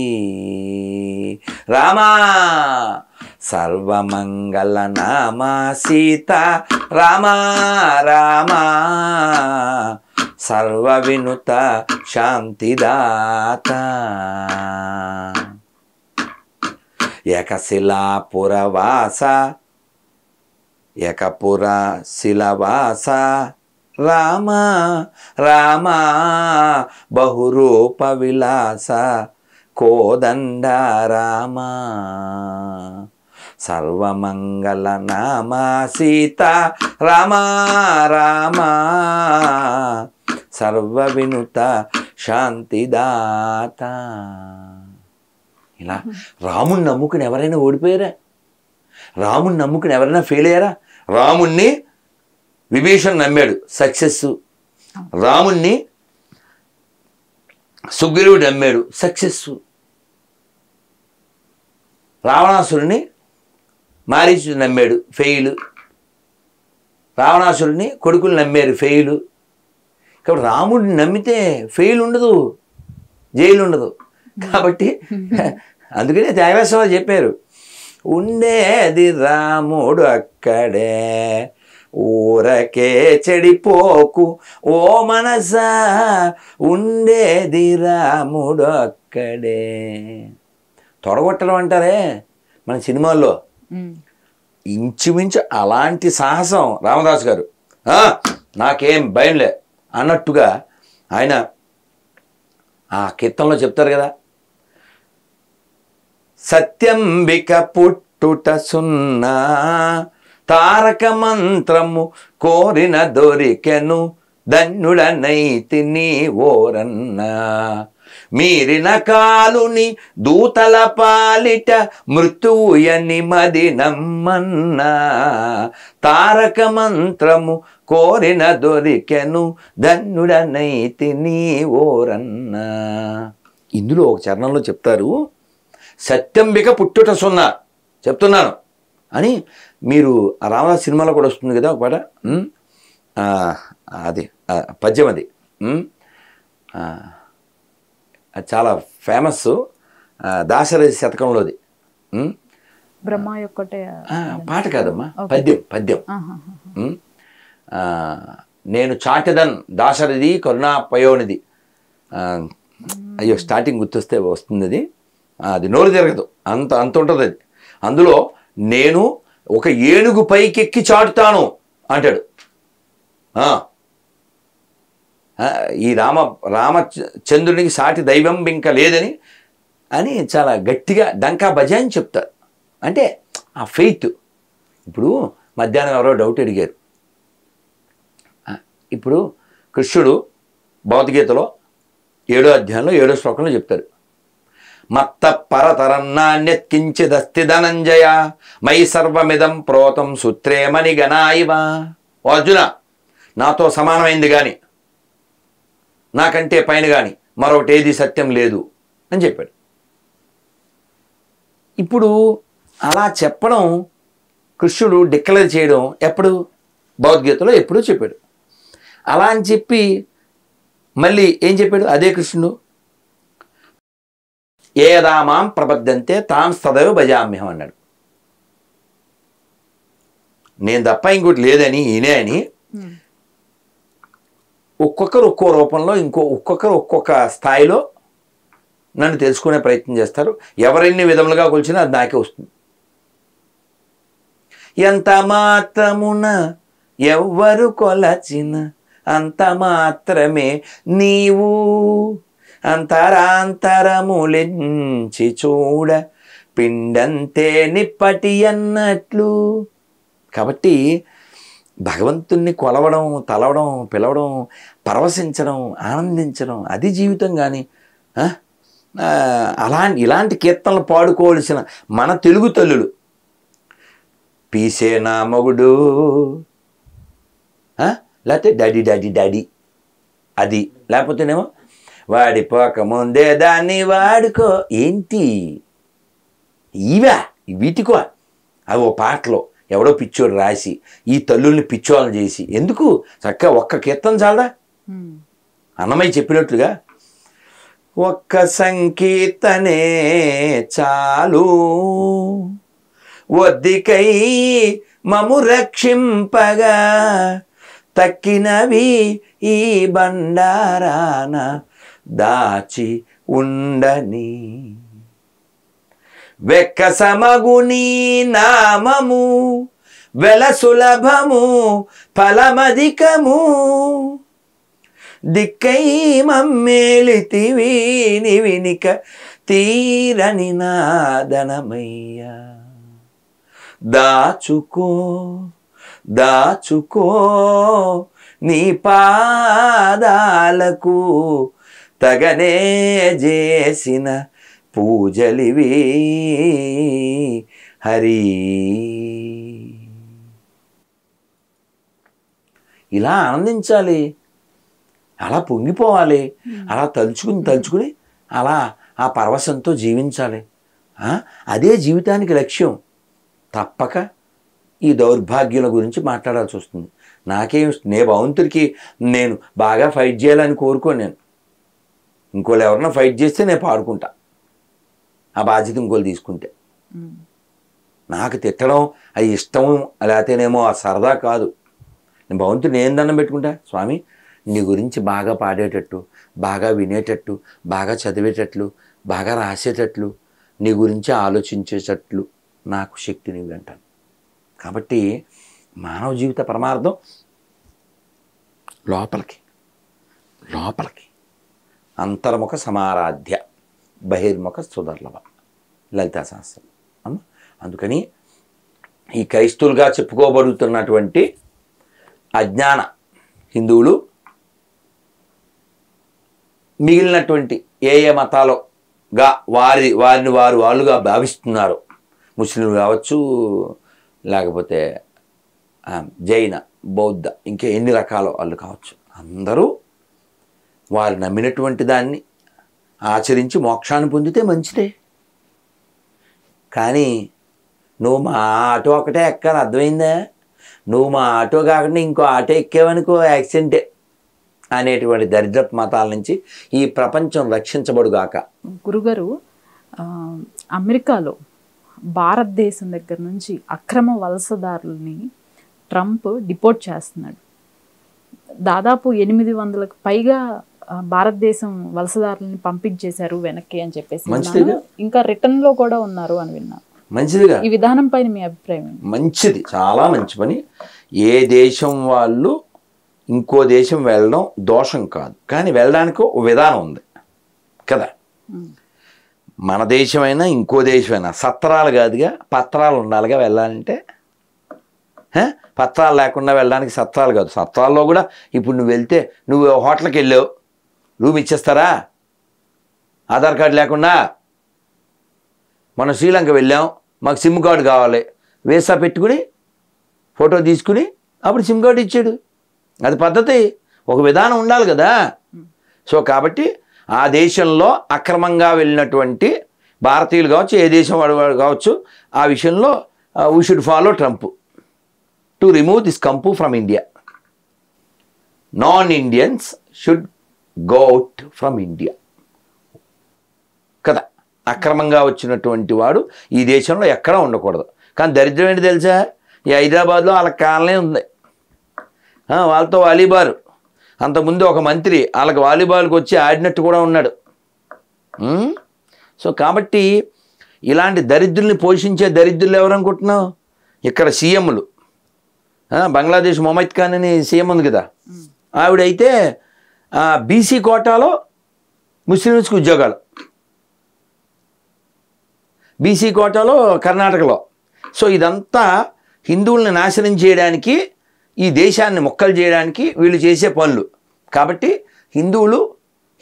రామా సర్వమంగళ నామా సీత రామా రామా సర్వ వినుత శాంతిదాత ఏకశిలాపురవాస ఏకపుర శిలవాస రామ రామ బహురూప విలాస కోదండ రామ సర్వమంగళ నామ సీత రామ రామ సర్వ వినుత శాంతిదాత. ఇలా రాముణ్ణి నమ్ముకుని ఎవరైనా ఓడిపోయారా? రాముణ్ణి నమ్ముకుని ఎవరైనా ఫెయిల్ అయ్యారా? రాముణ్ణి విభీషణ్ నమ్మాడు, సక్సెస్. రాముణ్ణి సుగ్రీవుడు నమ్మాడు, సక్సెస్. రావణాసురుని మారీచుడు నమ్మాడు, ఫెయిల్. రావణాసురుని కొడుకులు నమ్మారు, ఫెయిల్. కాబట్టి రాముడిని నమ్మితే ఫెయిల్ ఉండదు, జైలు ఉండదు. కాబట్టి అందుకనే త్యాగరాజస్వామి చెప్పారు, ఉండేది రాముడు అక్కడే ఊరకే చెడిపోకు ఓ మనసా, ఉండేది రాముడు అక్కడే. తొడగొట్టడం అంటారే మన సినిమాల్లో, ఇంచుమించు అలాంటి సాహసం రామదాసు గారు. నాకేం భయంలే అన్నట్టుగా ఆయన ఆ కీర్తనలో చెప్తారు కదా, సత్యంబిక పుట్టుట సున్నా తారక మంత్రము కోరిన దొరికెను ధన్యుడనైతి నీ ఓరన్నా, మీరిన కాలుని దూతల పాలిట మృత్యుయని మది నమ్మన్నా, తారక మంత్రము కోరిన దొరికెను ధన్యుడనైతి నీ ఓరన్నా. ఇందులో ఒక చరణంలో చెప్తారు, సత్యంబిక పుట్టుట సున్నా చెప్తున్నాను అని. మీరు ఆ రామదాస్ సినిమాలో కూడా వస్తుంది కదా ఒక పాట, అది పద్యం, అది చాలా ఫేమస్, దాశరథి శతకంలోది. బ్రహ్మ యొక్కటే పాట కాదమ్మా, పద్యం. పద్యం. నేను చాటెదన్ దాశరథి కరుణా పయోనిది. అయ్యో స్టార్టింగ్ గుర్తొస్తే వస్తుంది అది, అది నోరు తిరగదు, అంత ఉంటుంది అది. అందులో నేను ఒక ఏనుగు పైకెక్కి చాటుతాను అంటాడు. ఈ రామచంద్రునికి సాటి దైవం ఇంకా లేదని అని చాలా గట్టిగా డంకా బజాయిని చెప్తారు. అంటే ఆ ఫెయిత్. ఇప్పుడు మధ్యాహ్నం ఎవరో డౌట్ అడిగారు. ఇప్పుడు కృష్ణుడు భగవద్గీతలో 7వ అధ్యాయంలో 7వ శ్లోకంలో చెప్తారు, మత్త పరతరన్నాన్యత్కించిదస్తి ధనంజయ మై సర్వమిదం ప్రోతం సూత్రేమని గణాయివా. ఓ అర్జున, నాతో సమానమైంది కానీ నాకంటే పైన కానీ మరొకటి ఏది సత్యం లేదు అని చెప్పాడు. ఇప్పుడు అలా చెప్పడం, కృష్ణుడు డిక్లేర్ చేయడం ఎప్పుడు? భగవద్గీతలో ఎప్పుడూ చెప్పాడు. అలా అని చెప్పి మళ్ళీ ఏం చెప్పాడు అదే కృష్ణుడు, ఏదామాం ప్రబద్ధంతే తాం సదైవ భజామ్యహం అన్నాడు. నేను తప్ప ఇంకోటి లేదని, ఈయనే అని. ఒక్కొక్కరు ఒక్కో రూపంలో, ఒక్కొక్కరు ఒక్కొక్క స్థాయిలో నన్ను తెలుసుకునే ప్రయత్నం చేస్తారు. ఎవరెన్ని విధములుగా కొలిచినా అది నాకే వస్తుంది. ఎంత మాత్రమున ఎవ్వరు కొలచిన అంత మాత్రమే నీవు అంతరాంతరములించి చూడ పిండంతే నిప్పటి అన్నట్లు. కాబట్టి భగవంతుణ్ణి కొలవడం, తలవడం, పిలవడం, పరవశించడం, ఆనందించడం అది జీవితం. కానీ ఇలాంటి కీర్తనలు పాడుకోవలసిన మన తెలుగు తల్లులు, పీసే నా మొగుడు, లేకపోతే డాడీ డాడీ డాడీ అది, లేకపోతేనేమో వాడిపోకముందే దాన్ని వాడుకో. ఏంటి వీటికో అవి ఓ పాటలో ఎవడో పిచ్చోడు రాసి ఈ తల్లుల్ని పిచ్చోళ్ళని చేసి ఎందుకు? చక్కగా ఒక్క కీర్తన చాలదా? అన్నమయ్య చెప్పినట్లుగా ఒక్క సంకీర్తనే చాలు వద్దికై మము రక్షింపగా తక్కినవి ఈ బండారాన దాచి ఉండని వెక్కసమగుని నామము వెల సులభము ఫలమధికము దిక్కై మమ్మేలితివి నివినిక తీరని నాదనమయ్యా దాచుకో దాచుకో నీ పాదాలకు తగనే చేసిన పూజలివి హరి. ఇలా ఆనందించాలి, అలా పొంగిపోవాలి, అలా తలుచుకుని అలా ఆ పరవశంతో జీవించాలి. అదే జీవితానికి లక్ష్యం. తప్పక ఈ దౌర్భాగ్యుల గురించి మాట్లాడాల్సి వస్తుంది. నే భగవంతుడికి నేను బాగా ఫైట్ చేయాలని కోరుకోను. నేను ఇంకోళ్ళు ఎవరన్నా ఫైట్ చేస్తే నేను పాడుకుంటా, ఆ బాధ్యత ఇంకోళ్ళు తీసుకుంటే. నాకు తిట్టడం అది ఇష్టం లేకపోతేనేమో ఆ సరదా కాదు. నేను భగవంతుడిని ఏం దండం పెట్టుకుంటా, స్వామి నీ గురించి బాగా పాడేటట్టు, బాగా వినేటట్టు, బాగా చదివేటట్లు, బాగా రాసేటట్లు, నీ గురించి ఆలోచించేటట్లు నాకు శక్తినివ్వు అంటాను. కాబట్టి మానవ జీవిత పరమార్థం లోపలికి అంతర్ముఖ సమారాధ్య బహిర్ముఖ సుదర్లభ లలితా సహస్రం అమ్మ. అందుకని ఈ క్రైస్తవులుగా చెప్పుకోబడుతున్నటువంటి అజ్ఞాన హిందువులు మిగిలినటువంటి ఏ మతాలుగా వారిని వాళ్ళుగా భావిస్తున్నారు, ముస్లింలు కావచ్చు, లేకపోతే జైన, బౌద్ధ, ఇంకా ఎన్ని రకాల వాళ్ళు కావచ్చు, అందరూ వారు నమ్మినటువంటి దాన్ని ఆచరించి మోక్షాన్ని పొందితే మంచిదే. కానీ నువ్వు మా ఆటో ఒకటే ఎక్కాలి, అర్థమైందా? నువ్వు మా ఆటో కాకుండా ఇంకో ఆటో ఎక్కేవనుకో యాక్సిడెంటే అనేటువంటి దరిద్రపు మతాల నుంచి ఈ ప్రపంచం రక్షించబడుగాక. గురుగారు, అమెరికాలో భారతదేశం దగ్గర నుంచి అక్రమ వలసదారులని ట్రంప్ డిపోర్ట్ చేస్తున్నాడు. దాదాపు 800లకు పైగా భారతదేశం వలసదారులని పంపించేశారు వెనక్కి అని చెప్పేసి, ఇంకా రిటర్న్ లో కూడా ఉన్నారు అని విన్నాను. మంచిదిగా. ఈ విధానం పైన మీ అభిప్రాయం? మంచిది, చాలా మంచి పని. ఏ దేశం వాళ్ళు ఇంకో దేశం వెళ్ళడం దోషం కాదు, కానీ వెళ్ళడానికి ఒక విధానం ఉంది కదా. మన దేశమైనా ఇంకో దేశమైనా సత్రాలు కాదుగా, పత్రాలు ఉండాలిగా వెళ్ళాలంటే. పత్రాలు లేకుండా వెళ్ళడానికి సత్రాలు కాదు. సత్రాల్లో కూడా ఇప్పుడు నువ్వు వెళ్తే, నువ్వు హోటల్కి వెళ్ళావు, రూమ్ ఇచ్చేస్తారా ఆధార్ కార్డు లేకుండా? మనం శ్రీలంక వెళ్ళాం, మాకు సిమ్ కార్డు కావాలి, వీసా పెట్టుకుని ఫోటో తీసుకుని అప్పుడు సిమ్ కార్డు ఇచ్చాడు. అది పద్ధతి, ఒక విధానం ఉండాలి కదా. సో కాబట్టి ఆ దేశంలో అక్రమంగా వెళ్ళినటువంటి భారతీయులు కావచ్చు, ఏ దేశం వాడు కావచ్చు, ఆ విషయంలో we should follow Trump to remove this కంపు from India. Non Indians should go out from India కదా. అక్రమంగా వచ్చినటువంటి వాడు ఈ దేశంలో ఎక్కడా ఉండకూడదు. కానీ దరిద్రం ఏంటి తెలుసా, ఈ హైదరాబాద్లో వాళ్ళ కాలనీ ఉంది, వాళ్ళతో వాలీబాల్. అంతకుముందు ఒక మంత్రి వాళ్ళకి వాలీబాల్కి వచ్చి ఆడినట్టు కూడా ఉన్నాడు. సో కాబట్టి ఇలాంటి దరిద్రుల్ని పోషించే దరిద్రులు ఎవరనుకుంటున్నావు? ఇక్కడ సీఎంలు, బంగ్లాదేశ్ మొహమ్మద్ ఖాన్ అని సీఎం ఉంది కదా, ఆవిడైతే బీసీ కోటాలో ముస్లిమ్స్కి ఉద్యోగాలు, బీసీ కోటాలో కర్ణాటకలో. సో ఇదంతా హిందువుల్ని నాశనం చేయడానికి, ఈ దేశాన్ని మొక్కలు చేయడానికి వీళ్ళు చేసే పనులు. కాబట్టి హిందువులు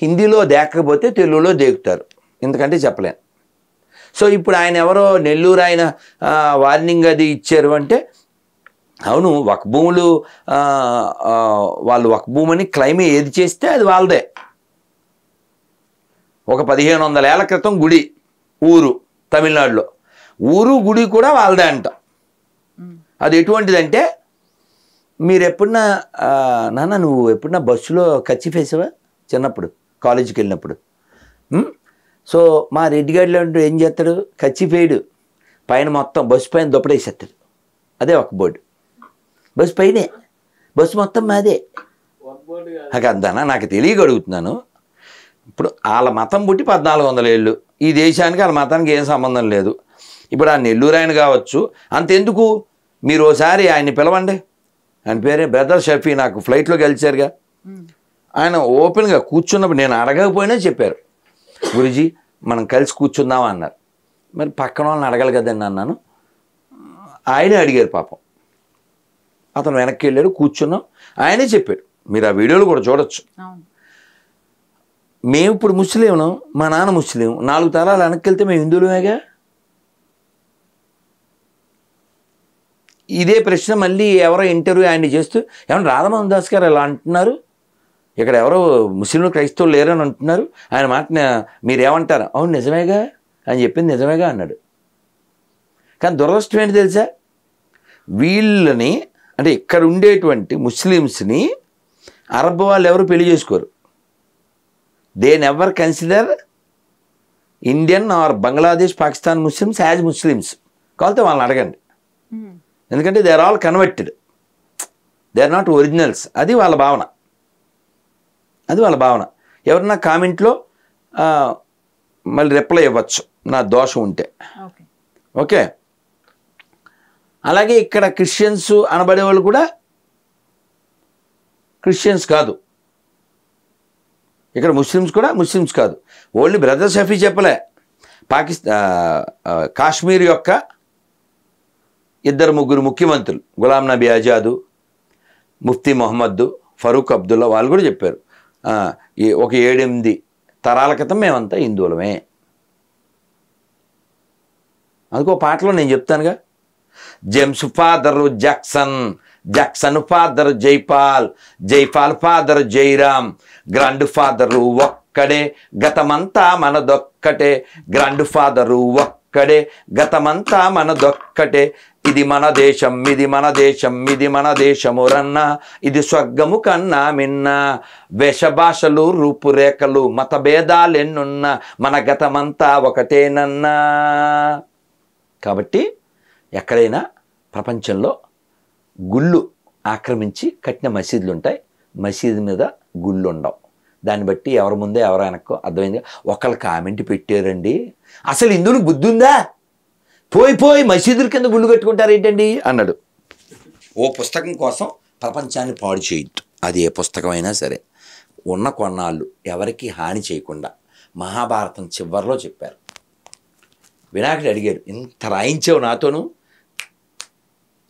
హిందీలో దేకపోతే తెలుగులో దేకుతారు, ఎందుకంటే చెప్పలేను. సో ఇప్పుడు ఆయన ఎవరో నెల్లూరు ఆయన వార్నింగ్ అది ఇచ్చారు అంటే, అవును వక్ భూములు వాళ్ళు వక్ భూమిని క్లైమ్ ఏది చేస్తే అది వాళ్ళదే. ఒక 1500 ఏళ్ల క్రితం గుడి ఊరు తమిళనాడులో, ఊరు గుడి కూడా వాళ్ళదే అంట. అది ఎటువంటిదంటే, మీరు ఎప్పుడన్నా నాన్న నువ్వు ఎప్పుడన్నా బస్సులో కచ్చిఫ్ వేసావా చిన్నప్పుడు కాలేజీకి వెళ్ళినప్పుడు? సో మా రెడ్డిగాడిలో ఏం చేస్తాడు, కచ్చిఫ్ వేయడు, పైన మొత్తం బస్సు పైన దుప్పడేసేస్తాడు. అదే ఒక బోర్డు, బస్సు పైనే, బస్సు మొత్తం మాదే. అందానా నాకు తెలియగలుగుతున్నాను. ఇప్పుడు వాళ్ళ మతం పుట్టి 1400 ఏళ్ళు, ఈ దేశానికి వాళ్ళ మతానికి ఏం సంబంధం లేదు. ఇప్పుడు ఆ నెల్లూరు ఆయన కావచ్చు, అంతెందుకు మీరు ఓసారి ఆయన్ని పిలవండి. ఆయన పేరే బ్రదర్ షఫీ, నాకు ఫ్లైట్లో కలిసారుగా. ఆయన ఓపెన్గా కూర్చున్నప్పుడు నేను అడగకపోయినా చెప్పారు, గురుజీ మనం కలిసి కూర్చుందామా అన్నారు. మరి పక్కన వాళ్ళని అడగాలి కదండి అన్నాను. ఆయనే అడిగారు పాపం. అతను వెనక్కి వెళ్ళాడు, కూర్చున్నాం. ఆయనే చెప్పాడు, మీరు ఆ వీడియోలు కూడా చూడొచ్చు. మేము ఇప్పుడు ముస్లింను, మా నాన్న ముస్లిం, 4 తరాలు వెనక్కి వెళ్తే మేము హిందువులమేగా. ఇదే ప్రశ్న మళ్ళీ ఎవరో ఇంటర్వ్యూ ఆయన చేస్తూ, ఏమన్నా రాధామోహన్ దాస్ గారు ఇలా అంటున్నారు, ఇక్కడ ఎవరో ముస్లింలు క్రైస్తవులు లేరని అంటున్నారు, ఆయన మాట మీరేమంటారు? అవును నిజమేగా, ఆయన చెప్పింది నిజమేగా అన్నాడు. కానీ దురదృష్టం ఏంటి తెలుసా, వీళ్ళని అంటే ఇక్కడ ఉండేటువంటి ముస్లిమ్స్ని అరబ్ వాళ్ళు ఎవరు పెళ్లి చేసుకోరు. They never consider Indian or Bangladesh Pakistan Muslims as Muslims. కావాలంటే వాళ్ళని అడగండి, ఎందుకంటే they are all converted, they are not originals. అది వాళ్ళ భావన, అది వాళ్ళ భావన. ఎవరన్నా కామెంట్లో మళ్ళీ రిప్లై ఇవ్వచ్చు నా దోషం ఉంటే. ఓకే. అలాగే ఇక్కడ క్రిస్టియన్స్ అనబడే వాళ్ళు కూడా క్రిస్టియన్స్ కాదు, ఇక్కడ ముస్లిమ్స్ కూడా ముస్లిమ్స్ కాదు. ఓన్లీ బ్రదర్ షఫీ చెప్పలే, కాశ్మీర్ యొక్క 2-3 ముఖ్యమంత్రులు, గులాం నబీ ఆజాదు, ముఫ్తీ మొహమ్మద్, ఫరూక్ అబ్దుల్లా, వాళ్ళు కూడా చెప్పారు ఒక 7-8 తరాల క్రితం మేమంతా హిందువులమే. అందుకో పాటలో నేను చెప్తానుగా, James father Jackson, Jackson father Jaipal, Jaipal father Jairam, grandfather ఒక్కడే గతమంతా మనదొక్కటే, గ్రాండ్ ఫాదరు ఒక్కడే గతమంతా మనదొక్కటే, ఇది మన దేశం, ఇది మన దేశం, ఇది మన దేశము రన్నా, ఇది స్వర్గము కన్నా మిన్న, వేషభాషలు రూపురేఖలు మతభేదాలెన్నున్నా మన గతమంతా ఒకటేనన్నా. కాబట్టి ఎక్కడైనా ప్రపంచంలో గుళ్ళు ఆక్రమించి కట్టిన మసీదులు ఉంటాయి, మసీదు మీద గుళ్ళు ఉండవు. దాన్ని బట్టి ఎవరి ముందే ఎవరు వెనక్కో అర్థమైంది. ఒకళ్ళు కామెంట్ పెట్టారండి, అసలు హిందువులకు బుద్ధి ఉందా, పోయి మసీదుల కింద గుళ్ళు కట్టుకుంటారు ఏంటండి అన్నాడు. ఓ పుస్తకం కోసం ప్రపంచాన్ని పాడు చేయొద్దు, అది ఏ పుస్తకమైనా సరే. ఉన్న కొన్నాళ్ళు ఎవరికి హాని చేయకుండా మహాభారతం చివరిలో చెప్పారు. వినాయకుడు అడిగారు, ఇంత రాయించావు నాతోను,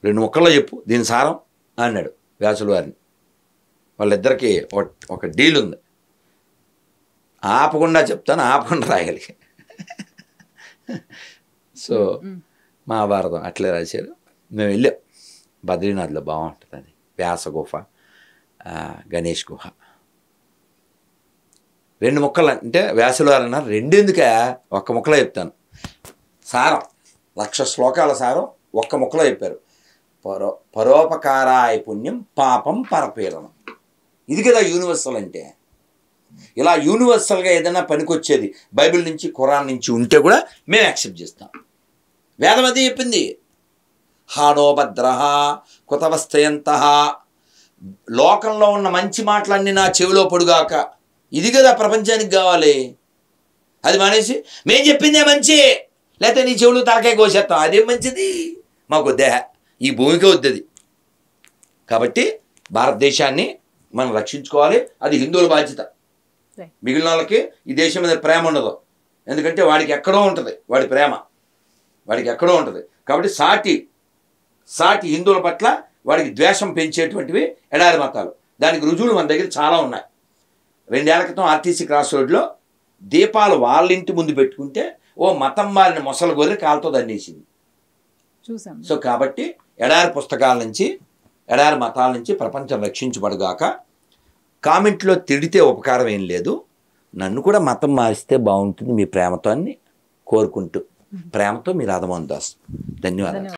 2 ముక్కల్లో చెప్పు దీని సారం అన్నాడు వ్యాసుల వారిని. వాళ్ళిద్దరికీ ఒక డీల్ ఉంది, ఆపకుండా చెప్తాను, ఆపకుండా రాయాలి. సో మహాభారతం అట్లే రాశారు. మేము వెళ్ళాం, బద్రీనాథ్లో బాగుంటుంది అది, వ్యాస గుహ, గణేష్ గుహ. 2 ముక్కలు అంటే వ్యాసుల వారు అన్నారు, 2 ఎందుక, 1 ముక్కలో చెప్తాను సారం. 1,00,000 శ్లోకాల సారం 1 ముక్కలో చెప్పారు. పరోపకారాయ పుణ్యం పాపం పరపీడనం. ఇది కదా యూనివర్సల్ అంటే. ఇలా యూనివర్సల్గా ఏదైనా పనికొచ్చేది బైబిల్ నుంచి ఖురాన్ నుంచి ఉంటే కూడా మేము యాక్సెప్ట్ చేస్తాం. వేదం అదే చెప్పింది, హానోభద్రహ కుతవస్థయంత, లోకంలో ఉన్న మంచి మాటలన్నీ నా చెవిలో పడుగాక. ఇది కదా ప్రపంచానికి కావాలి. అది మానేసి మేము చెప్పిందే మంచి, లేకపోతే నీ చెవులు తలకాయ కోసేస్తాం, అదేం మంచిది మాకు దేహ, ఈ భూమికి వద్దది. కాబట్టి భారతదేశాన్ని మనం రక్షించుకోవాలి, అది హిందువుల బాధ్యత. మిగిలిన వాళ్ళకి ఈ దేశం మీద ప్రేమ ఉండదు, ఎందుకంటే వాడికి ఎక్కడో ఉంటుంది వాడి ప్రేమ, వాడికి ఎక్కడో ఉంటుంది. కాబట్టి సాటి హిందువుల పట్ల వాడికి ద్వేషం పెంచేటువంటివి ఎడారి మతాలు. దానికి రుజువులు మన దగ్గర చాలా ఉన్నాయి. 2 ఏళ్ల క్రితం ఆర్టీసీ క్రాస్ రోడ్లో దీపాలు వాళ్ళ ఇంటి ముందు పెట్టుకుంటే ఓ మతం మారిన మొసలు గొర్రె కాలుతో దండేసింది. సో కాబట్టి ఎడారి పుస్తకాల నుంచి, ఎడారి మతాల నుంచి ప్రపంచం రక్షించబడుగాక. కామెంట్లో తిడితే ఉపకారం ఏం లేదు, నన్ను కూడా మతం మారిస్తే బాగుంటుంది మీ ప్రేమతో అని కోరుకుంటూ, ప్రేమతో మీ రాధామోహన్ దాస్. ధన్యవాదాలు.